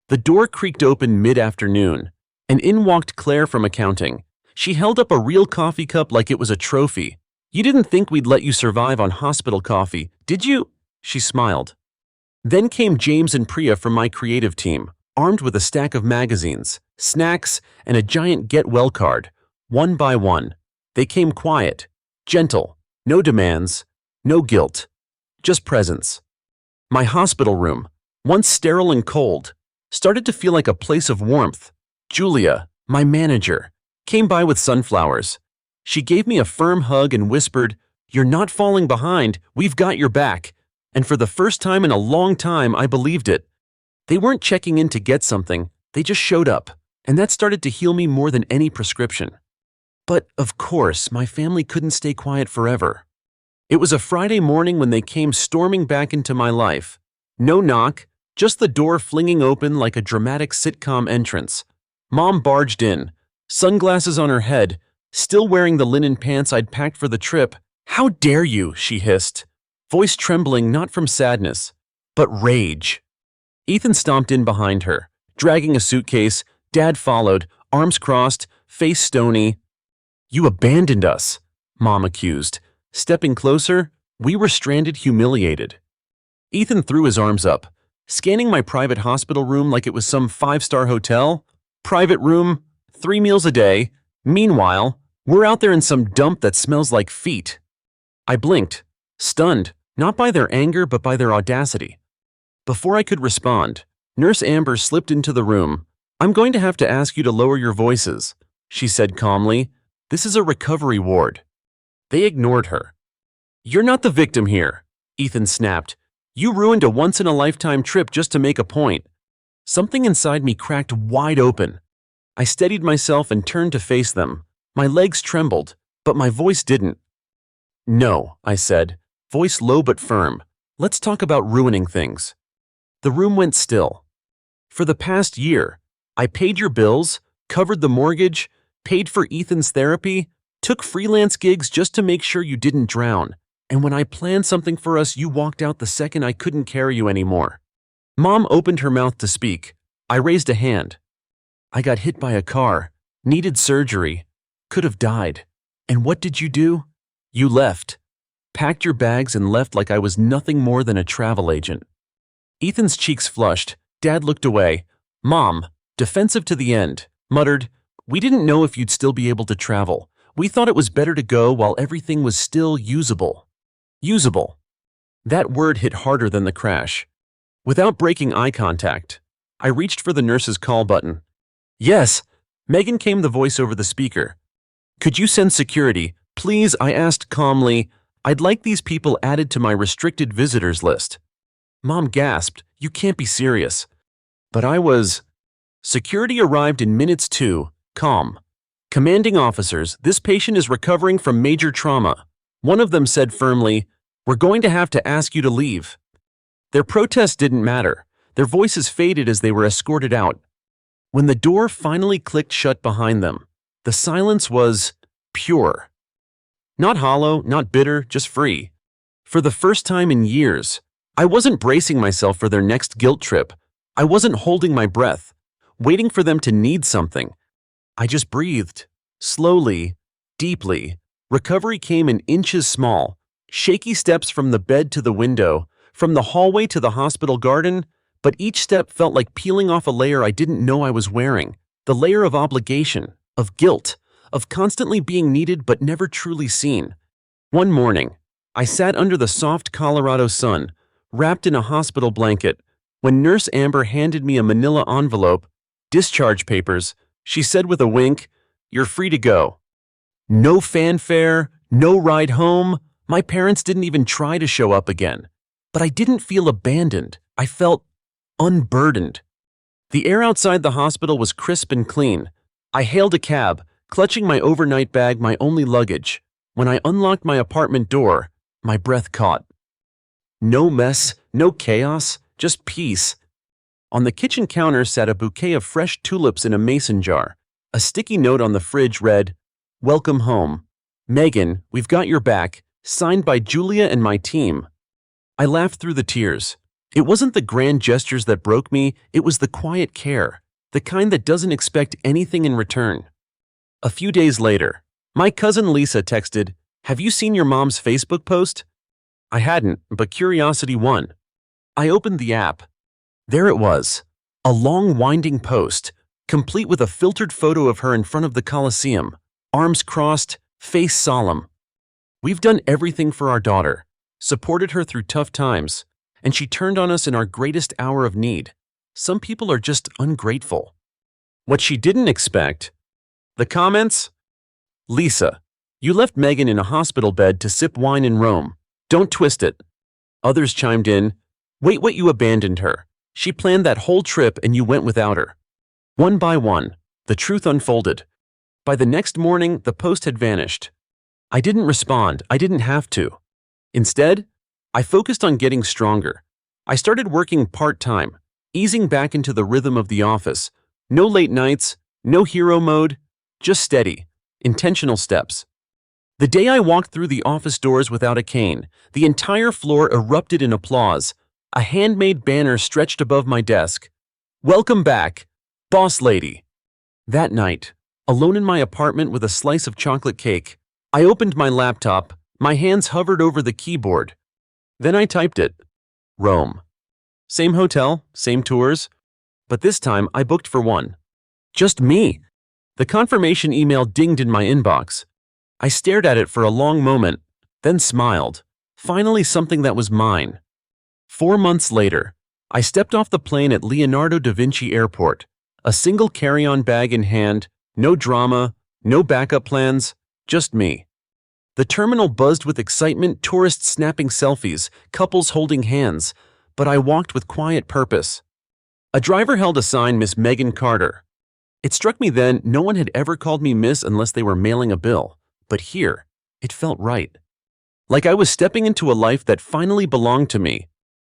The door creaked open mid-afternoon, and in walked Claire from accounting. She held up a real coffee cup like it was a trophy. "You didn't think we'd let you survive on hospital coffee, did you?" She smiled. Then came James and Priya from my creative team, armed with a stack of magazines, snacks, and a giant get-well card. One by one, they came quiet, gentle, no demands, no guilt, just presence. My hospital room, once sterile and cold, started to feel like a place of warmth. Julia, my manager, came by with sunflowers. She gave me a firm hug and whispered, "You're not falling behind, we've got your back." And for the first time in a long time, I believed it. They weren't checking in to get something, they just showed up, and that started to heal me more than any prescription. But, of course, my family couldn't stay quiet forever. It was a Friday morning when they came storming back into my life. No knock, just the door flinging open like a dramatic sitcom entrance. Mom barged in, sunglasses on her head, still wearing the linen pants I'd packed for the trip. "How dare you?" she hissed, voice trembling not from sadness, but rage. Ethan stomped in behind her, dragging a suitcase. Dad followed, arms crossed, face stony. "You abandoned us," Mom accused. Stepping closer, we were stranded, humiliated. Ethan threw his arms up, scanning my private hospital room like it was some five-star hotel. Private room, 3 meals a day. Meanwhile, we're out there in some dump that smells like feet. I blinked, stunned, not by their anger but by their audacity. Before I could respond, Nurse Amber slipped into the room. "I'm going to have to ask you to lower your voices," she said calmly. "This is a recovery ward." They ignored her. "You're not the victim here," Ethan snapped. "You ruined a once-in-a-lifetime trip just to make a point." Something inside me cracked wide open. I steadied myself and turned to face them. My legs trembled, but my voice didn't. "No," I said, voice low but firm. "Let's talk about ruining things." The room went still. "For the past year, I paid your bills, covered the mortgage, paid for Ethan's therapy, took freelance gigs just to make sure you didn't drown. And when I planned something for us, you walked out the second I couldn't carry you anymore." Mom opened her mouth to speak. I raised a hand. "I got hit by a car, needed surgery, could have died. And what did you do? You left. Packed your bags and left like I was nothing more than a travel agent." Ethan's cheeks flushed. Dad looked away. Mom, defensive to the end, muttered, "We didn't know if you'd still be able to travel. We thought it was better to go while everything was still usable." Usable. That word hit harder than the crash. Without breaking eye contact, I reached for the nurse's call button. "Yes," Megan came the voice over the speaker. "Could you send security, please?" I asked calmly. "I'd like these people added to my restricted visitors list." Mom gasped. "You can't be serious." But I was. Security arrived in minutes too, calm. "Commanding officers, this patient is recovering from major trauma." One of them said firmly, "We're going to have to ask you to leave." Their protest didn't matter. Their voices faded as they were escorted out. When the door finally clicked shut behind them, the silence was pure. Not hollow, not bitter, just free. For the first time in years, I wasn't bracing myself for their next guilt trip. I wasn't holding my breath, waiting for them to need something. I just breathed, slowly, deeply. Recovery came in inches small, shaky steps from the bed to the window, from the hallway to the hospital garden, but each step felt like peeling off a layer I didn't know I was wearing, the layer of obligation, of guilt, of constantly being needed but never truly seen. One morning, I sat under the soft Colorado sun, wrapped in a hospital blanket, when Nurse Amber handed me a manila envelope, discharge papers. She said with a wink, "You're free to go." No fanfare, no ride home. My parents didn't even try to show up again. But I didn't feel abandoned. I felt unburdened. The air outside the hospital was crisp and clean. I hailed a cab, clutching my overnight bag, my only luggage. When I unlocked my apartment door, my breath caught. No mess, no chaos, just peace. On the kitchen counter sat a bouquet of fresh tulips in a mason jar. A sticky note on the fridge read, "Welcome home. Megan, we've got your back," signed by Julia and my team. I laughed through the tears. It wasn't the grand gestures that broke me, it was the quiet care, the kind that doesn't expect anything in return. A few days later, my cousin Lisa texted, "Have you seen your mom's Facebook post?" I hadn't, but curiosity won. I opened the app. There it was, a long winding post, complete with a filtered photo of her in front of the Coliseum, arms crossed, face solemn. "We've done everything for our daughter, supported her through tough times, and she turned on us in our greatest hour of need. Some people are just ungrateful." What she didn't expect. The comments? "Lisa, you left Megan in a hospital bed to sip wine in Rome. Don't twist it." Others chimed in, "Wait, what, you abandoned her? She planned that whole trip and you went without her." One by one, the truth unfolded. By the next morning, the post had vanished. I didn't respond. I didn't have to. Instead, I focused on getting stronger. I started working part-time, easing back into the rhythm of the office. No late nights, no hero mode, just steady, intentional steps. The day I walked through the office doors without a cane, the entire floor erupted in applause. A handmade banner stretched above my desk. "Welcome back, boss lady." That night, alone in my apartment with a slice of chocolate cake, I opened my laptop, my hands hovered over the keyboard. Then I typed it. Rome. Same hotel, same tours, but this time I booked for one. Just me. The confirmation email dinged in my inbox. I stared at it for a long moment, then smiled. Finally something that was mine. 4 months later, I stepped off the plane at Leonardo da Vinci Airport, a single carry-on bag in hand, no drama, no backup plans, just me. The terminal buzzed with excitement, tourists snapping selfies, couples holding hands, but I walked with quiet purpose. A driver held a sign, "Miss Megan Carter." It struck me then no one had ever called me Miss unless they were mailing a bill, but here, it felt right. Like I was stepping into a life that finally belonged to me.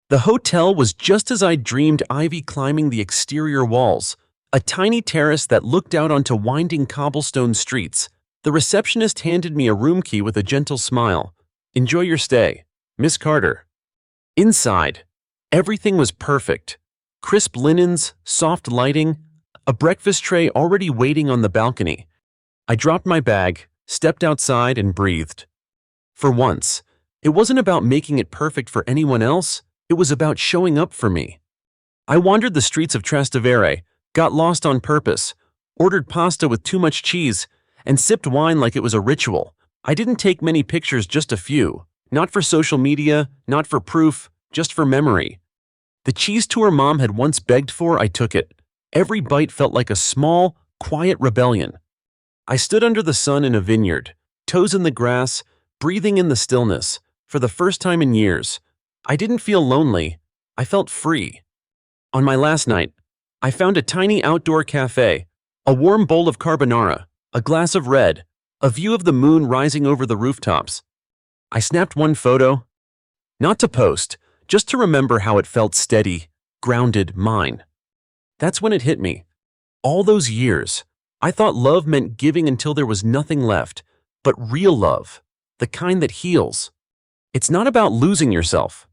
The hotel was just as I dreamed, ivy climbing the exterior walls, a tiny terrace that looked out onto winding cobblestone streets. The receptionist handed me a room key with a gentle smile. "Enjoy your stay, Miss Carter." Inside, everything was perfect. Crisp linens, soft lighting, a breakfast tray already waiting on the balcony. I dropped my bag, stepped outside, and breathed. For once, it wasn't about making it perfect for anyone else, it was about showing up for me. I wandered the streets of Trastevere, got lost on purpose, ordered pasta with too much cheese, and sipped wine like it was a ritual. I didn't take many pictures, just a few. Not for social media, not for proof, just for memory. The cheese tour Mom had once begged for, I took it. Every bite felt like a small, quiet rebellion. I stood under the sun in a vineyard, toes in the grass, breathing in the stillness. For the first time in years, I didn't feel lonely, I felt free. On my last night, I found a tiny outdoor cafe, a warm bowl of carbonara, a glass of red, a view of the moon rising over the rooftops. I snapped one photo, not to post, just to remember how it felt steady, grounded, mine. That's when it hit me. All those years, I thought love meant giving until there was nothing left, but real love, the kind that heals. It's not about losing yourself.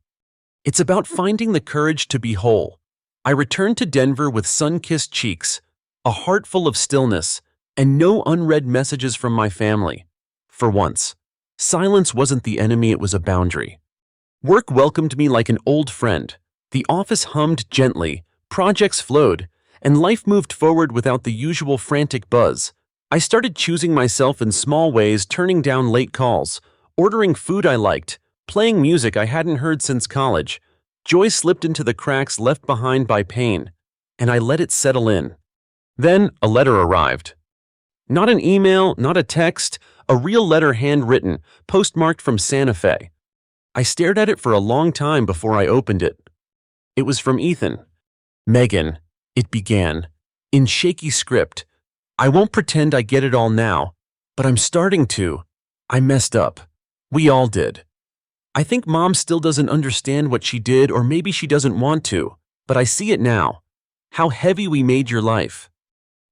It's about finding the courage to be whole. I returned to Denver with sun-kissed cheeks, a heart full of stillness, and no unread messages from my family. For once, silence wasn't the enemy, it was a boundary. Work welcomed me like an old friend. The office hummed gently, projects flowed, and life moved forward without the usual frantic buzz. I started choosing myself in small ways, turning down late calls, ordering food I liked, playing music I hadn't heard since college. Joy slipped into the cracks left behind by pain, and I let it settle in. Then a letter arrived. Not an email, not a text, a real letter, handwritten, postmarked from Santa Fe. I stared at it for a long time before I opened it. It was from Ethan. "Megan," it began, in shaky script. "I won't pretend I get it all now, but I'm starting to. I messed up. We all did. I think Mom still doesn't understand what she did, or maybe she doesn't want to, but I see it now. How heavy we made your life."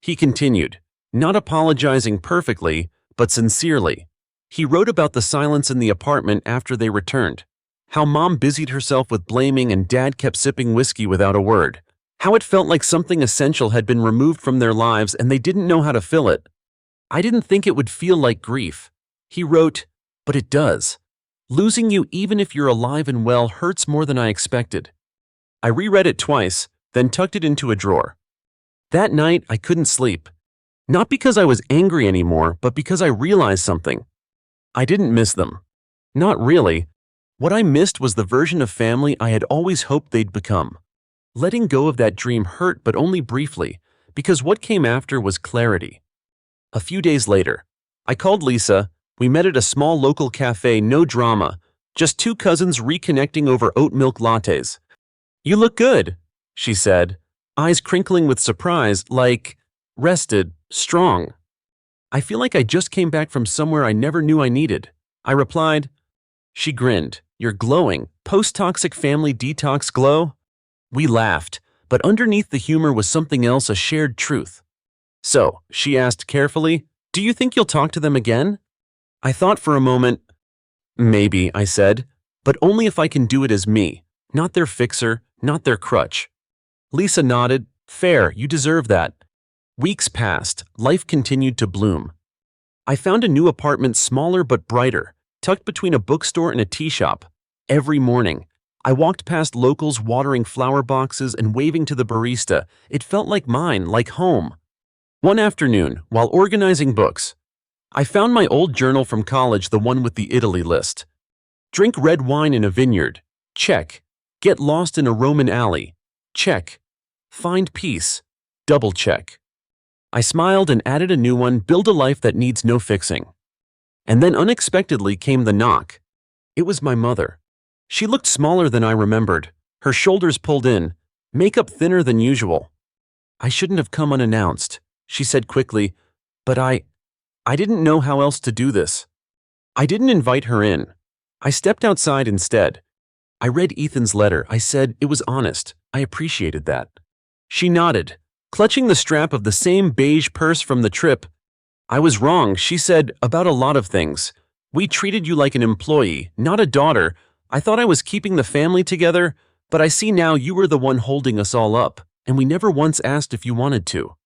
He continued, not apologizing perfectly, but sincerely. He wrote about the silence in the apartment after they returned, how Mom busied herself with blaming and Dad kept sipping whiskey without a word, how it felt like something essential had been removed from their lives and they didn't know how to fill it. "I didn't think it would feel like grief." He wrote, "But it does. Losing you, even if you're alive and well, hurts more than I expected." I reread it twice, then tucked it into a drawer. That night, I couldn't sleep. Not because I was angry anymore, but because I realized something. I didn't miss them. Not really. What I missed was the version of family I had always hoped they'd become. Letting go of that dream hurt, but only briefly, because what came after was clarity. A few days later, I called Lisa. We met at a small local cafe, no drama, just two cousins reconnecting over oat milk lattes. "You look good," she said, eyes crinkling with surprise, like rested, strong. "I feel like I just came back from somewhere I never knew I needed," I replied. She grinned. "You're glowing. Post-toxic family detox glow?" We laughed, but underneath the humor was something else, a shared truth. "So," she asked carefully, "do you think you'll talk to them again?" I thought for a moment. "Maybe," I said, "but only if I can do it as me, not their fixer, not their crutch. Lisa nodded. Fair, you deserve that. Weeks passed. Life continued to bloom. I found a new apartment, smaller but brighter, tucked between a bookstore and a tea shop. Every morning, I walked past locals watering flower boxes and waving to the barista. It felt like mine, like home. One afternoon, while organizing books, I found my old journal from college, the one with the Italy list. Drink red wine in a vineyard. Check. Get lost in a Roman alley. Check. Find peace. Double check. I smiled and added a new one, build a life that needs no fixing. And then unexpectedly came the knock. It was my mother. She looked smaller than I remembered, her shoulders pulled in, makeup thinner than usual. I shouldn't have come unannounced, she said quickly, but I didn't know how else to do this. I didn't invite her in. I stepped outside instead. I read Ethan's letter. I said it was honest. I appreciated that. She nodded, clutching the strap of the same beige purse from the trip. I was wrong, she said, about a lot of things. We treated you like an employee, not a daughter. I thought I was keeping the family together, but I see now you were the one holding us all up, and we never once asked if you wanted to.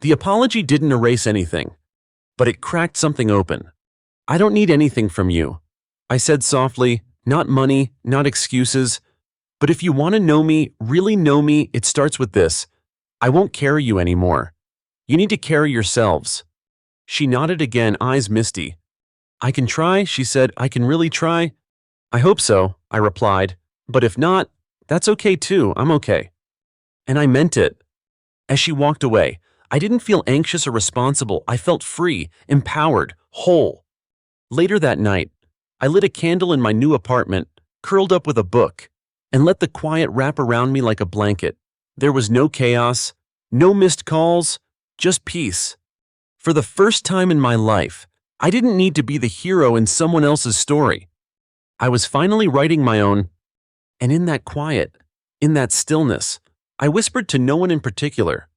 The apology didn't erase anything, but it cracked something open. I don't need anything from you, I said softly, not money, not excuses. But if you want to know me, really know me, it starts with this. I won't carry you anymore. You need to carry yourselves. She nodded again, eyes misty. I can try, she said. I can really try. I hope so, I replied. But if not, that's okay too. I'm okay. And I meant it. As she walked away, I didn't feel anxious or responsible. I felt free, empowered, whole. Later that night, I lit a candle in my new apartment, curled up with a book, and let the quiet wrap around me like a blanket. There was no chaos, no missed calls, just peace. For the first time in my life, I didn't need to be the hero in someone else's story. I was finally writing my own, and in that quiet, in that stillness, I whispered to no one in particular.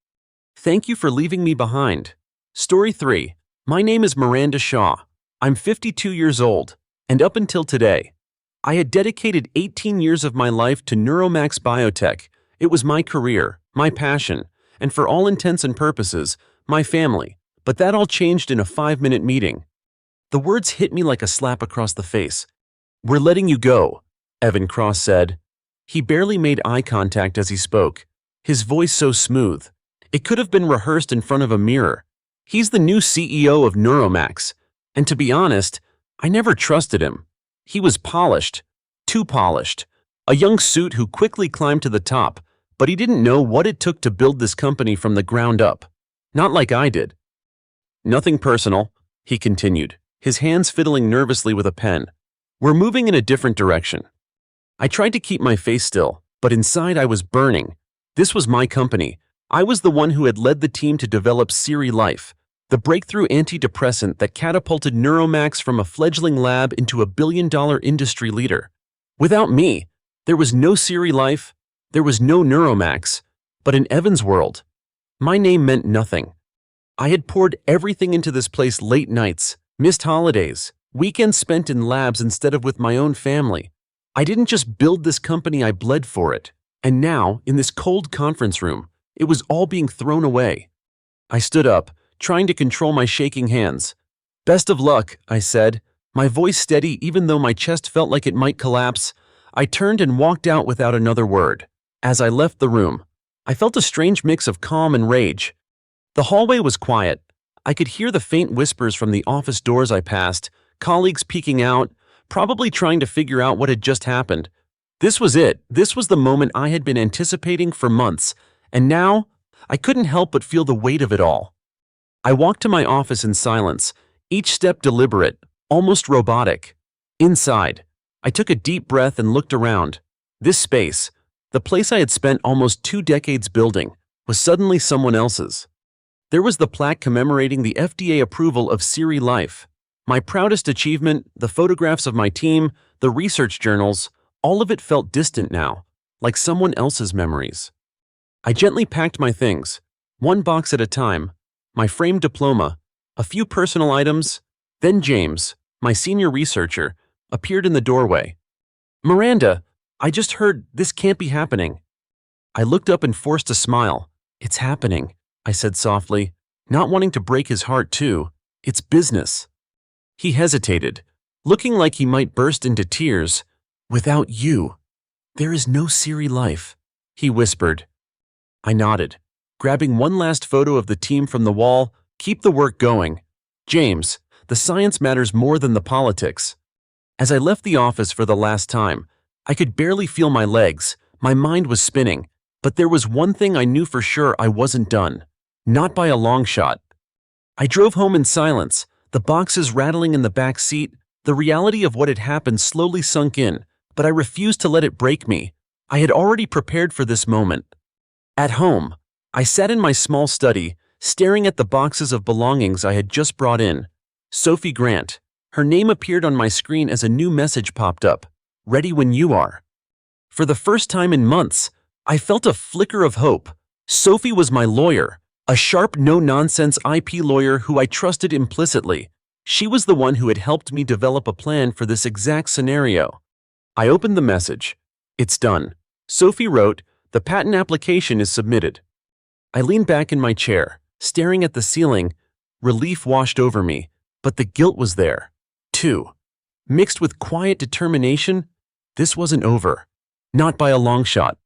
Thank you for leaving me behind. Story 3. My name is Miranda Shaw. I'm 52 years old, and up until today, I had dedicated 18 years of my life to Neuromax Biotech. It was my career, my passion, and for all intents and purposes, my family. But that all changed in a 5-minute meeting. The words hit me like a slap across the face. We're letting you go, Evan Cross said. He barely made eye contact as he spoke, his voice so smooth. It could have been rehearsed in front of a mirror. He's the new CEO of Neuromax, and to be honest, I never trusted him. He was polished, too polished, a young suit who quickly climbed to the top, but he didn't know what it took to build this company from the ground up. Not like I did. Nothing personal, he continued, his hands fiddling nervously with a pen. We're moving in a different direction. I tried to keep my face still, but inside I was burning. This was my company. I was the one who had led the team to develop Siri Life, the breakthrough antidepressant that catapulted Neuromax from a fledgling lab into a billion-dollar industry leader. Without me, there was no Siri Life, there was no Neuromax, but in Evan's world, my name meant nothing. I had poured everything into this place, late nights, missed holidays, weekends spent in labs instead of with my own family. I didn't just build this company, I bled for it. And now, in this cold conference room, it was all being thrown away. I stood up, trying to control my shaking hands. Best of luck, I said, my voice steady even though my chest felt like it might collapse. I turned and walked out without another word. As I left the room, I felt a strange mix of calm and rage. The hallway was quiet. I could hear the faint whispers from the office doors I passed, colleagues peeking out, probably trying to figure out what had just happened. This was it. This was the moment I had been anticipating for months, and now I couldn't help but feel the weight of it all. I walked to my office in silence, each step deliberate, almost robotic. Inside, I took a deep breath and looked around. This space, the place I had spent almost 2 decades building, was suddenly someone else's. There was the plaque commemorating the FDA approval of Siri Life. My proudest achievement, the photographs of my team, the research journals, all of it felt distant now, like someone else's memories. I gently packed my things, one box at a time, my framed diploma, a few personal items. Then James, my senior researcher, appeared in the doorway. Miranda, I just heard this can't be happening. I looked up and forced a smile. It's happening, I said softly, not wanting to break his heart too. It's business. He hesitated, looking like he might burst into tears. Without you, there is no Siri life, he whispered. I nodded, grabbing one last photo of the team from the wall. Keep the work going. James, the science matters more than the politics. As I left the office for the last time, I could barely feel my legs. My mind was spinning, but there was one thing I knew for sure: I wasn't done. Not by a long shot. I drove home in silence, the boxes rattling in the back seat. The reality of what had happened slowly sunk in, but I refused to let it break me. I had already prepared for this moment. At home, I sat in my small study, staring at the boxes of belongings I had just brought in. Sophie Grant. Her name appeared on my screen as a new message popped up. Ready when you are. For the first time in months, I felt a flicker of hope. Sophie was my lawyer, a sharp, no-nonsense IP lawyer who I trusted implicitly. She was the one who had helped me develop a plan for this exact scenario. I opened the message. It's done. Sophie wrote, the patent application is submitted. I leaned back in my chair, staring at the ceiling. Relief washed over me, but the guilt was there, too. Mixed with quiet determination, this wasn't over. Not by a long shot.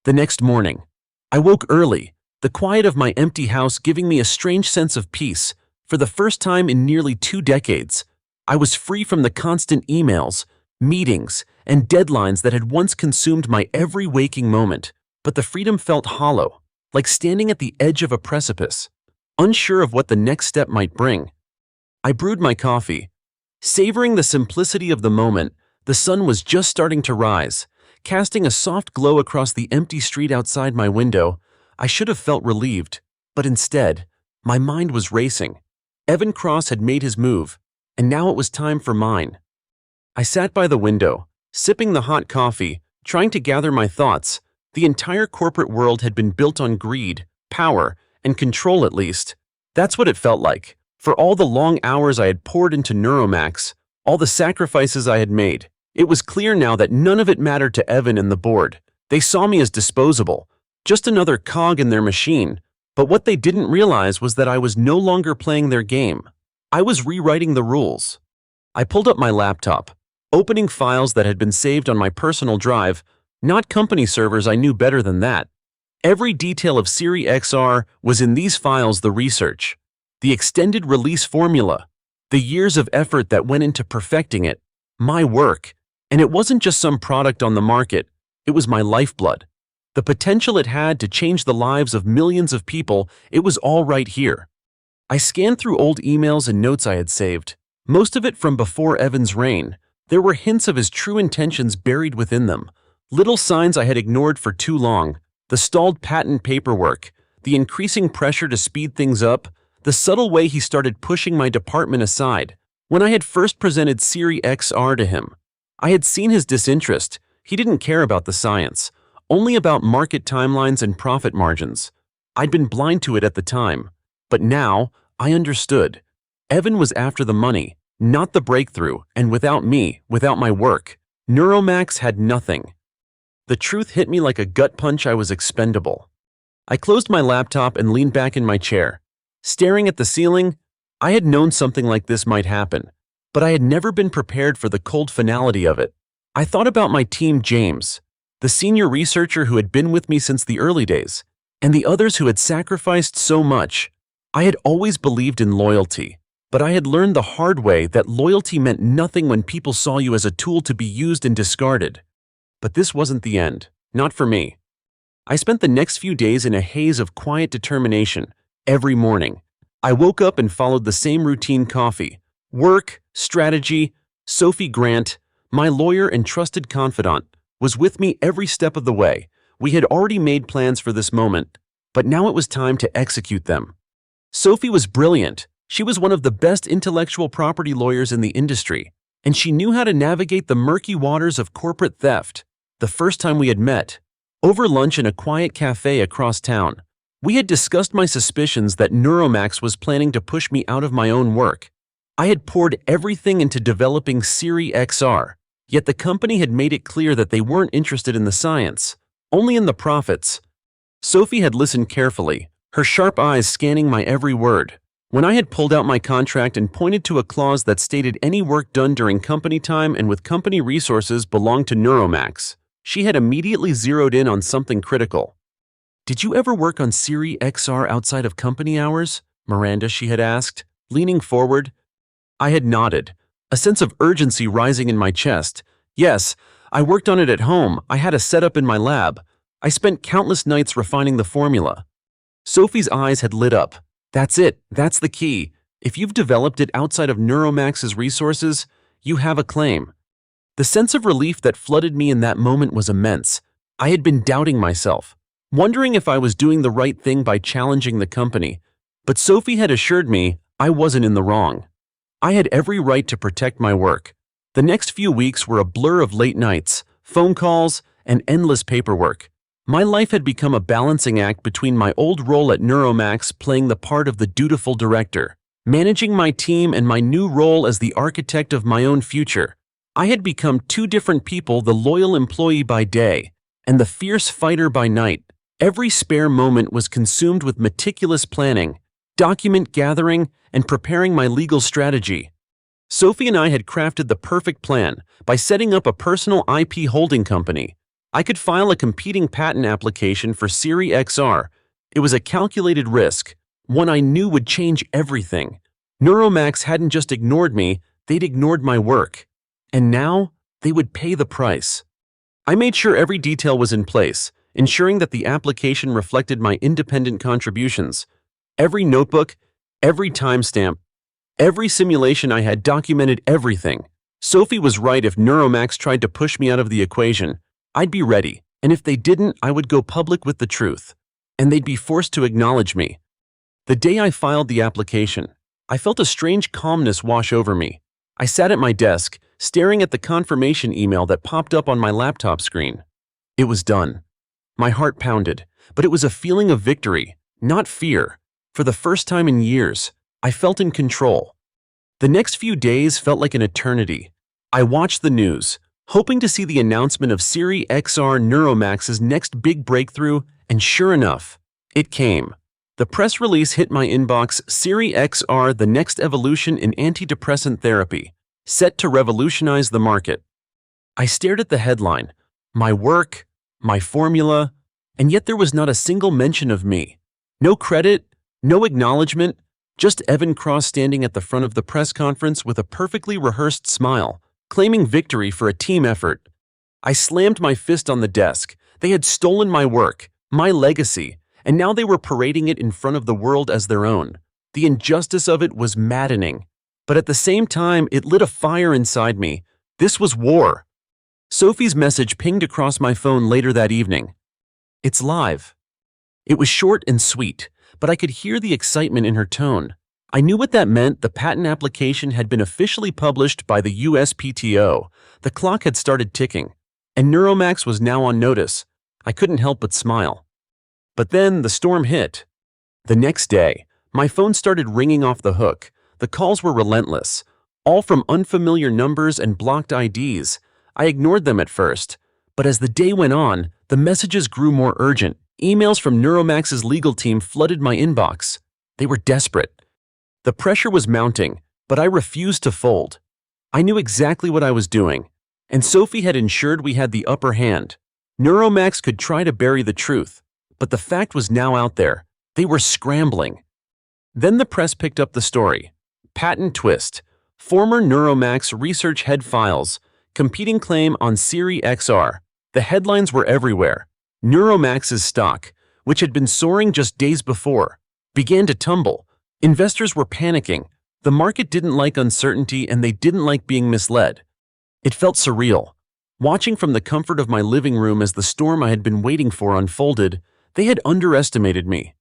The next morning, I woke early, the quiet of my empty house giving me a strange sense of peace. For the first time in nearly 2 decades, I was free from the constant emails, meetings, and deadlines that had once consumed my every waking moment. But the freedom felt hollow, like standing at the edge of a precipice, unsure of what the next step might bring. I brewed my coffee. Savoring the simplicity of the moment, the sun was just starting to rise, casting a soft glow across the empty street outside my window. I should have felt relieved, but instead, my mind was racing. Evan Cross had made his move, and now it was time for mine. I sat by the window, sipping the hot coffee, trying to gather my thoughts. The entire corporate world had been built on greed, power, and control. At least that's what it felt like. For all the long hours I had poured into Neuromax, all the sacrifices I had made, it was clear now that none of it mattered to Evan and the board. They saw me as disposable, just another cog in their machine. But what they didn't realize was that I was no longer playing their game. I was rewriting the rules. I pulled up my laptop, opening files that had been saved on my personal drive, not company servers. I knew better than that. Every detail of Siri XR was in these files: the research, the extended release formula, the years of effort that went into perfecting it, my work. And it wasn't just some product on the market, it was my lifeblood. The potential it had to change the lives of millions of people, it was all right here. I scanned through old emails and notes I had saved, most of it from before Evan's reign. There were hints of his true intentions buried within them, little signs I had ignored for too long: the stalled patent paperwork, the increasing pressure to speed things up, the subtle way he started pushing my department aside. When I had first presented Siri XR to him, I had seen his disinterest. He didn't care about the science, only about market timelines and profit margins. I'd been blind to it at the time, but now I understood. Evan was after the money, not the breakthrough, and without me, without my work, Neuromax had nothing. The truth hit me like a gut punch. I was expendable. I closed my laptop and leaned back in my chair, staring at the ceiling. I had known something like this might happen, but I had never been prepared for the cold finality of it. I thought about my team: James, the senior researcher who had been with me since the early days, and the others who had sacrificed so much. I had always believed in loyalty, but I had learned the hard way that loyalty meant nothing when people saw you as a tool to be used and discarded. But this wasn't the end, not for me. I spent the next few days in a haze of quiet determination. Every morning, I woke up and followed the same routine: coffee, work, strategy. Sophie Grant, my lawyer and trusted confidant, was with me every step of the way. We had already made plans for this moment, but now it was time to execute them. Sophie was brilliant. She was one of the best intellectual property lawyers in the industry, and she knew how to navigate the murky waters of corporate theft. The first time we had met, over lunch in a quiet cafe across town, we had discussed my suspicions that Neuromax was planning to push me out of my own work. I had poured everything into developing Siri XR, Yet the company had made it clear that they weren't interested in the science, only in the profits. Sophie had listened carefully, her sharp eyes scanning my every word. When I had pulled out my contract and pointed to a clause that stated any work done during company time and with company resources belonged to Neuromax, she had immediately zeroed in on something critical. "Did you ever work on Siri XR outside of company hours?" Miranda, she had asked, leaning forward. I had nodded, a sense of urgency rising in my chest. "Yes, I worked on it at home. I had a setup in my lab. I spent countless nights refining the formula." Sophie's eyes had lit up. "That's it. That's the key. If you've developed it outside of Neuromax's resources, you have a claim." The sense of relief that flooded me in that moment was immense. I had been doubting myself, wondering if I was doing the right thing by challenging the company. But Sophie had assured me I wasn't in the wrong. I had every right to protect my work. The next few weeks were a blur of late nights, phone calls, and endless paperwork. My life had become a balancing act between my old role at Neuromax, playing the part of the dutiful director, managing my team, and my new role as the architect of my own future. I had become two different people, the loyal employee by day and the fierce fighter by night. Every spare moment was consumed with meticulous planning, document gathering, and preparing my legal strategy. Sophie and I had crafted the perfect plan by setting up a personal IP holding company. I could file a competing patent application for Siri XR. It was a calculated risk, one I knew would change everything. Neuromax hadn't just ignored me, they'd ignored my work. And now, they would pay the price. I made sure every detail was in place, ensuring that the application reflected my independent contributions. Every notebook, every timestamp, every simulation I had documented everything. Sophie was right. If Neuromax tried to push me out of the equation, I'd be ready, and if they didn't, I would go public with the truth, and they'd be forced to acknowledge me. The day I filed the application, I felt a strange calmness wash over me. I sat at my desk, staring at the confirmation email that popped up on my laptop screen. It was done. My heart pounded, but it was a feeling of victory, not fear. For the first time in years, I felt in control. The next few days felt like an eternity. I watched the news, hoping to see the announcement of Siri XR, Neuromax's next big breakthrough, and sure enough, it came. The press release hit my inbox: Siri XR, the next evolution in antidepressant therapy, set to revolutionize the market. I stared at the headline, my work, my formula, and yet there was not a single mention of me. No credit, no acknowledgement, just Evan Cross standing at the front of the press conference with a perfectly rehearsed smile, claiming victory for a team effort. I slammed my fist on the desk. They had stolen my work, my legacy, and now they were parading it in front of the world as their own. The injustice of it was maddening, but at the same time, it lit a fire inside me. This was war. Sophie's message pinged across my phone later that evening. "It's live." It was short and sweet, but I could hear the excitement in her tone. I knew what that meant. The patent application had been officially published by the USPTO. The clock had started ticking, and Neuromax was now on notice. I couldn't help but smile. But then the storm hit. The next day, my phone started ringing off the hook. The calls were relentless, all from unfamiliar numbers and blocked IDs. I ignored them at first, but as the day went on, the messages grew more urgent. Emails from Neuromax's legal team flooded my inbox. They were desperate. The pressure was mounting, but I refused to fold. I knew exactly what I was doing, and Sophie had ensured we had the upper hand. Neuromax could try to bury the truth, but the fact was now out there. They were scrambling. Then the press picked up the story. Patent twist. Former Neuromax research head files. Competing claim on Siri XR. The headlines were everywhere. Neuromax's stock, which had been soaring just days before, began to tumble. Investors were panicking. The market didn't like uncertainty, and they didn't like being misled. It felt surreal. Watching from the comfort of my living room as the storm I had been waiting for unfolded, they had underestimated me.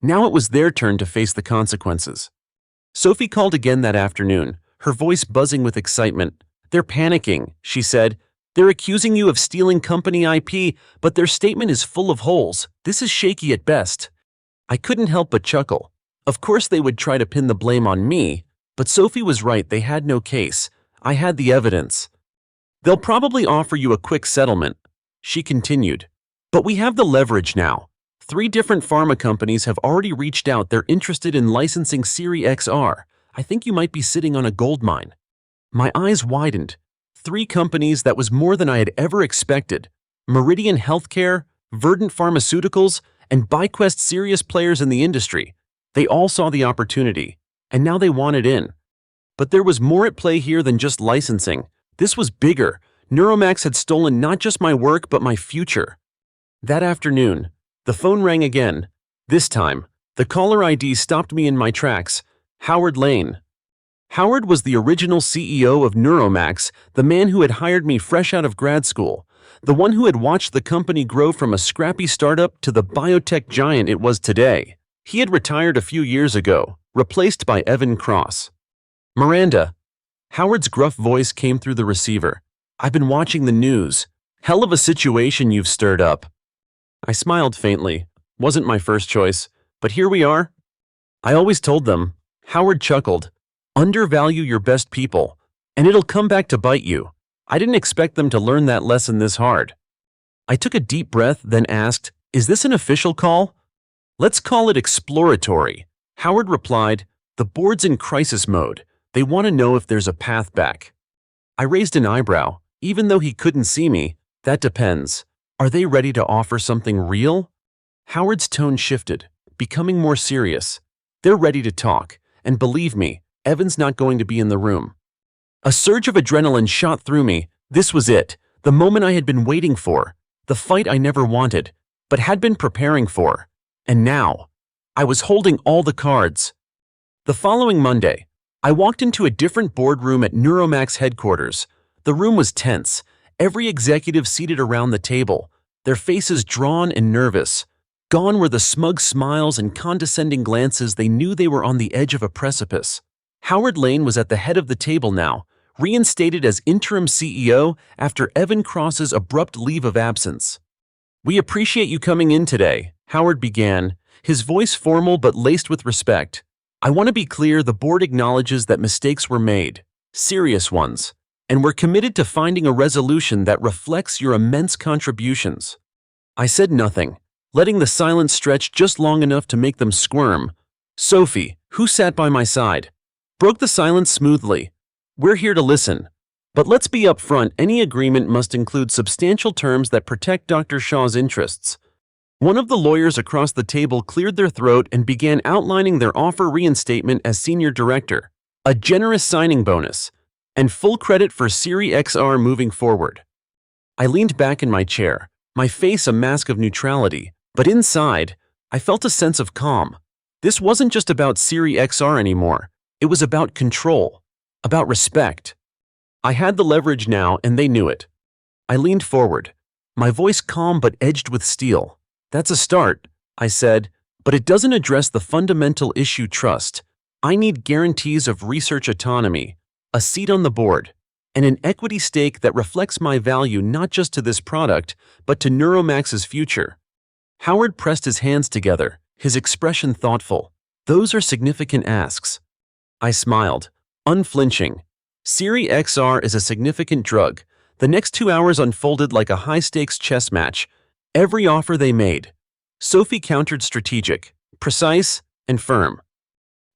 Now it was their turn to face the consequences. Sophie called again that afternoon, her voice buzzing with excitement. "They're panicking," she said. "They're accusing you of stealing company IP, but their statement is full of holes. This is shaky at best." I couldn't help but chuckle. Of course they would try to pin the blame on me, but Sophie was right. They had no case. I had the evidence. They'll probably offer you a quick settlement, she continued. But we have the leverage now. 3 different pharma companies have already reached out. They're interested in licensing Series XR. I think you might be sitting on a gold mine. My eyes widened. 3 companies, that was more than I had ever expected. Meridian Healthcare, Verdant Pharmaceuticals, and ByQuest, serious players in the industry. They all saw the opportunity, and now they wanted in. But there was more at play here than just licensing. This was bigger. Neuromax had stolen not just my work, but my future. That afternoon, the phone rang again. This time, the caller ID stopped me in my tracks. Howard Lane. Howard was the original CEO of Neuromax, the man who had hired me fresh out of grad school, the one who had watched the company grow from a scrappy startup to the biotech giant it was today. He had retired a few years ago, replaced by Evan Cross. Miranda. Howard's gruff voice came through the receiver. I've been watching the news. Hell of a situation you've stirred up. I smiled faintly. Wasn't my first choice, but here we are. I always told them. Howard chuckled. Undervalue your best people, and it'll come back to bite you. I didn't expect them to learn that lesson this hard. I took a deep breath, then asked, is this an official call? Let's call it exploratory. Howard replied, the board's in crisis mode. They want to know if there's a path back. I raised an eyebrow. Even though he couldn't see me, that depends. Are they ready to offer something real? Howard's tone shifted, becoming more serious. They're ready to talk, and believe me, Evan's not going to be in the room. A surge of adrenaline shot through me. This was it, the moment I had been waiting for, the fight I never wanted, but had been preparing for. And now, I was holding all the cards. The following Monday, I walked into a different boardroom at Neuromax headquarters. The room was tense, every executive seated around the table, their faces drawn and nervous. Gone were the smug smiles and condescending glances. They knew they were on the edge of a precipice. Howard Lane was at the head of the table now, reinstated as interim CEO after Evan Cross's abrupt leave of absence. We appreciate you coming in today, Howard began, his voice formal but laced with respect. I want to be clear, the board acknowledges that mistakes were made, serious ones, and we're committed to finding a resolution that reflects your immense contributions. I said nothing, letting the silence stretch just long enough to make them squirm. Sophie, who sat by my side, broke the silence smoothly. We're here to listen. But let's be upfront, any agreement must include substantial terms that protect Dr. Shaw's interests. One of the lawyers across the table cleared their throat and began outlining their offer: reinstatement as senior director, a generous signing bonus, and full credit for Series XR moving forward. I leaned back in my chair, my face a mask of neutrality, but inside, I felt a sense of calm. This wasn't just about Series XR anymore. It was about control, about respect. I had the leverage now, and they knew it. I leaned forward, my voice calm but edged with steel. That's a start, I said, but it doesn't address the fundamental issue: trust. I need guarantees of research autonomy, a seat on the board, and an equity stake that reflects my value not just to this product, but to Neuromax's future. Howard pressed his hands together, his expression thoughtful. Those are significant asks. I smiled, unflinching. Series XR is a significant drug. The next 2 hours unfolded like a high-stakes chess match. Every offer they made, Sophie countered, strategic, precise, and firm.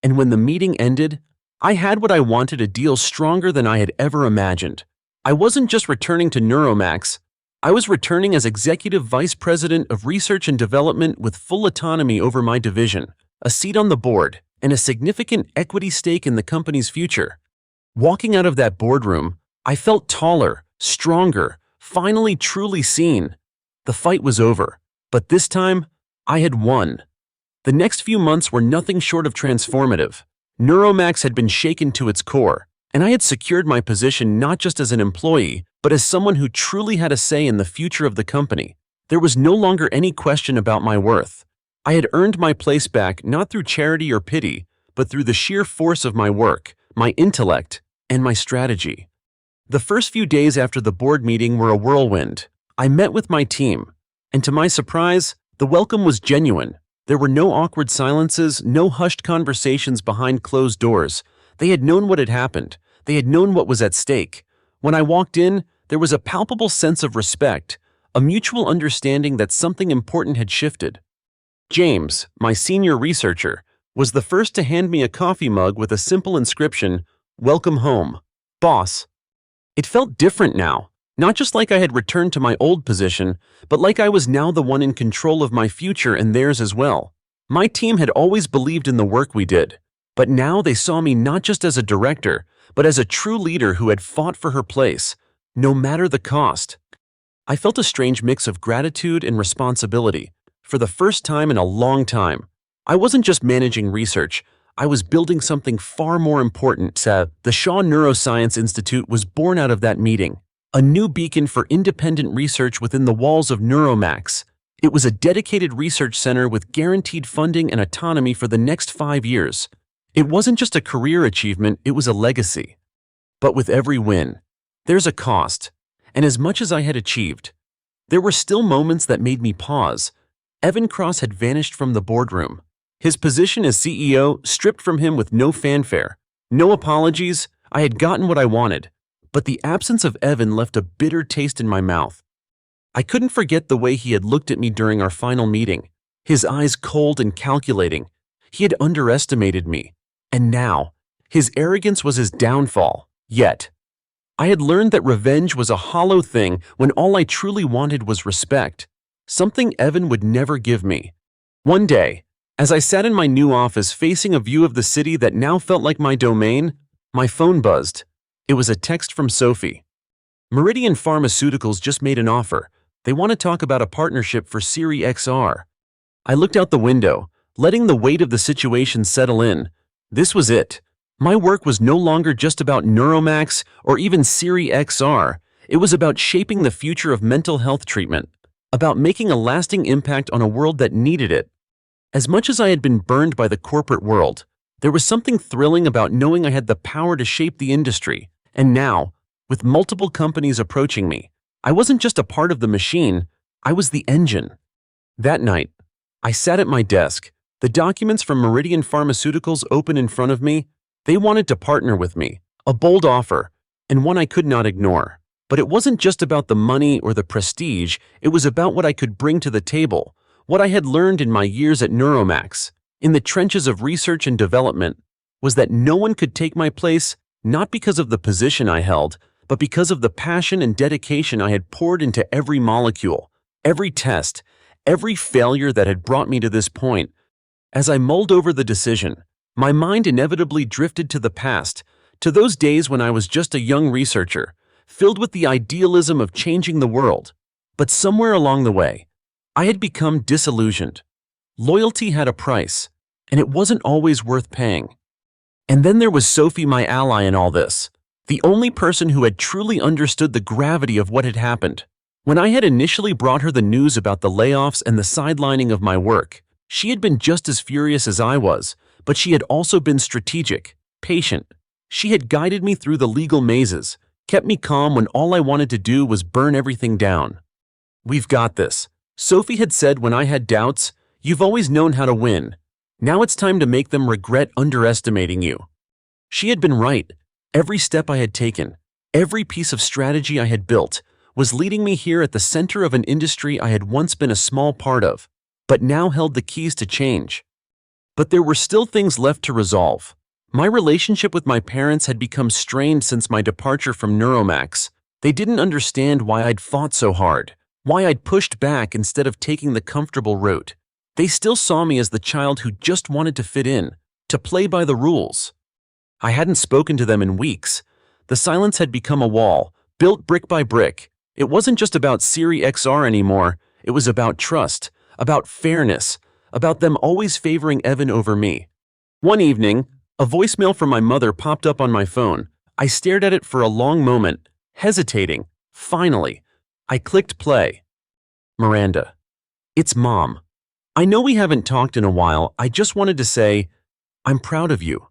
And when the meeting ended, I had what I wanted: a deal stronger than I had ever imagined. I wasn't just returning to Neuromax, I was returning as Executive Vice President of Research and Development with full autonomy over my division, a seat on the board, and a significant equity stake in the company's future. Walking out of that boardroom, I felt taller, stronger, finally truly seen. The fight was over, but this time, I had won. The next few months were nothing short of transformative. Neuromax had been shaken to its core, and I had secured my position not just as an employee, but as someone who truly had a say in the future of the company. There was no longer any question about my worth. I had earned my place back not through charity or pity, but through the sheer force of my work, my intellect, and my strategy. The first few days after the board meeting were a whirlwind. I met with my team, and to my surprise, the welcome was genuine. There were no awkward silences, no hushed conversations behind closed doors. They had known what had happened. They had known what was at stake. When I walked in, there was a palpable sense of respect, a mutual understanding that something important had shifted. James, my senior researcher, was the first to hand me a coffee mug with a simple inscription, "Welcome home, boss." It felt different now, not just like I had returned to my old position, but like I was now the one in control of my future and theirs as well. My team had always believed in the work we did, but now they saw me not just as a director, but as a true leader who had fought for her place, no matter the cost. I felt a strange mix of gratitude and responsibility. For the first time in a long time, I wasn't just managing research, I was building something far more important. The Shaw Neuroscience Institute was born out of that meeting, a new beacon for independent research within the walls of Neuromax. It was a dedicated research center with guaranteed funding and autonomy for the next 5 years. It wasn't just a career achievement, it was a legacy. But with every win, there's a cost. And as much as I had achieved, there were still moments that made me pause. Evan Cross had vanished from the boardroom. His position as CEO stripped from him with no fanfare. No apologies, I had gotten what I wanted. But the absence of Evan left a bitter taste in my mouth. I couldn't forget the way he had looked at me during our final meeting, his eyes cold and calculating. He had underestimated me. And now, his arrogance was his downfall. Yet, I had learned that revenge was a hollow thing when all I truly wanted was respect, something Evan would never give me. One day, as I sat in my new office facing a view of the city that now felt like my domain, my phone buzzed. It was a text from Sophie. Meridian Pharmaceuticals just made an offer. They want to talk about a partnership for Series XR. I looked out the window, letting the weight of the situation settle in. This was it. My work was no longer just about Neuromax or even Series XR. It was about shaping the future of mental health treatment, about making a lasting impact on a world that needed it. As much as I had been burned by the corporate world, there was something thrilling about knowing I had the power to shape the industry. And now, with multiple companies approaching me, I wasn't just a part of the machine, I was the engine. That night, I sat at my desk, the documents from Meridian Pharmaceuticals open in front of me. They wanted to partner with me, a bold offer, and one I could not ignore. But it wasn't just about the money or the prestige, it was about what I could bring to the table, what I had learned in my years at Neuromax, in the trenches of research and development, was that no one could take my place, not because of the position I held, but because of the passion and dedication I had poured into every molecule, every test, every failure that had brought me to this point. As I mulled over the decision, my mind inevitably drifted to the past, to those days when I was just a young researcher, filled with the idealism of changing the world. But somewhere along the way, I had become disillusioned. Loyalty had a price, and it wasn't always worth paying. And then there was Sophie, my ally in all this, the only person who had truly understood the gravity of what had happened. When I had initially brought her the news about the layoffs and the sidelining of my work, she had been just as furious as I was, but she had also been strategic, patient. She had guided me through the legal mazes, kept me calm when all I wanted to do was burn everything down. "We've got this," Sophie had said when I had doubts. "You've always known how to win. Now it's time to make them regret underestimating you." She had been right. Every step I had taken, every piece of strategy I had built, was leading me here at the center of an industry I had once been a small part of, but now held the keys to change. But there were still things left to resolve. My relationship with my parents had become strained since my departure from Neuromax. They didn't understand why I'd fought so hard, why I'd pushed back instead of taking the comfortable route. They still saw me as the child who just wanted to fit in, to play by the rules. I hadn't spoken to them in weeks. The silence had become a wall, built brick by brick. It wasn't just about Series XR anymore. It was about trust, about fairness, about them always favoring Evan over me. One evening, a voicemail from my mother popped up on my phone. I stared at it for a long moment, hesitating. Finally, I clicked play. "Miranda, it's Mom. I know we haven't talked in a while. I just wanted to say, I'm proud of you.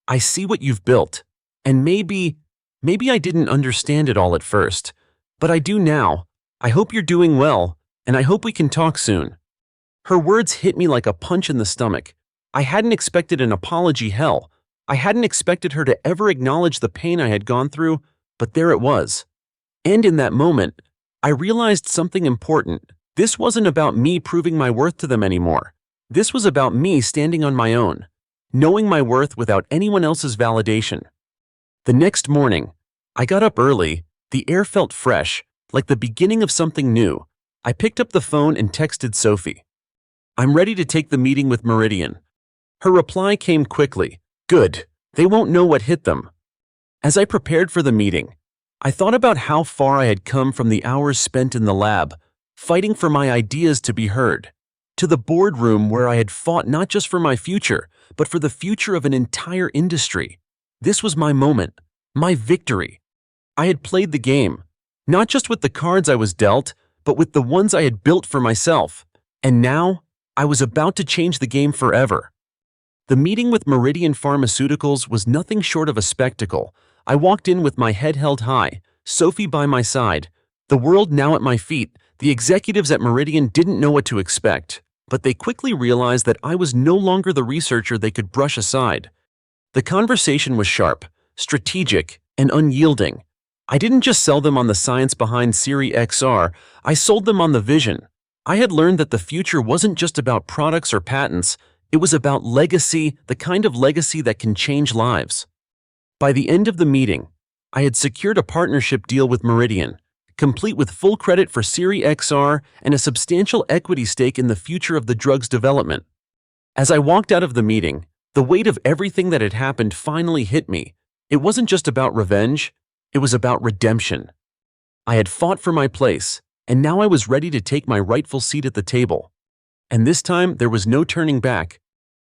I see what you've built. And maybe I didn't understand it all at first, but I do now. I hope you're doing well, and I hope we can talk soon." Her words hit me like a punch in the stomach. I hadn't expected an apology, hell. I hadn't expected her to ever acknowledge the pain I had gone through, but there it was. And in that moment, I realized something important. This wasn't about me proving my worth to them anymore. This was about me standing on my own, knowing my worth without anyone else's validation. The next morning, I got up early. The air felt fresh, like the beginning of something new. I picked up the phone and texted Sophie. "I'm ready to take the meeting with Meridian." Her reply came quickly. "Good. They won't know what hit them." As I prepared for the meeting, I thought about how far I had come from the hours spent in the lab, fighting for my ideas to be heard, to the boardroom where I had fought not just for my future, but for the future of an entire industry. This was my moment, my victory. I had played the game, not just with the cards I was dealt, but with the ones I had built for myself. And now, I was about to change the game forever. The meeting with Meridian Pharmaceuticals was nothing short of a spectacle. I walked in with my head held high, Sophie by my side, the world now at my feet. The executives at Meridian didn't know what to expect, but they quickly realized that I was no longer the researcher they could brush aside. The conversation was sharp, strategic, and unyielding. I didn't just sell them on the science behind Series XR, I sold them on the vision. I had learned that the future wasn't just about products or patents, it was about legacy, the kind of legacy that can change lives. By the end of the meeting, I had secured a partnership deal with Meridian, complete with full credit for Series XR and a substantial equity stake in the future of the drug's development. As I walked out of the meeting, the weight of everything that had happened finally hit me. It wasn't just about revenge, it was about redemption. I had fought for my place, and now I was ready to take my rightful seat at the table. And this time, there was no turning back.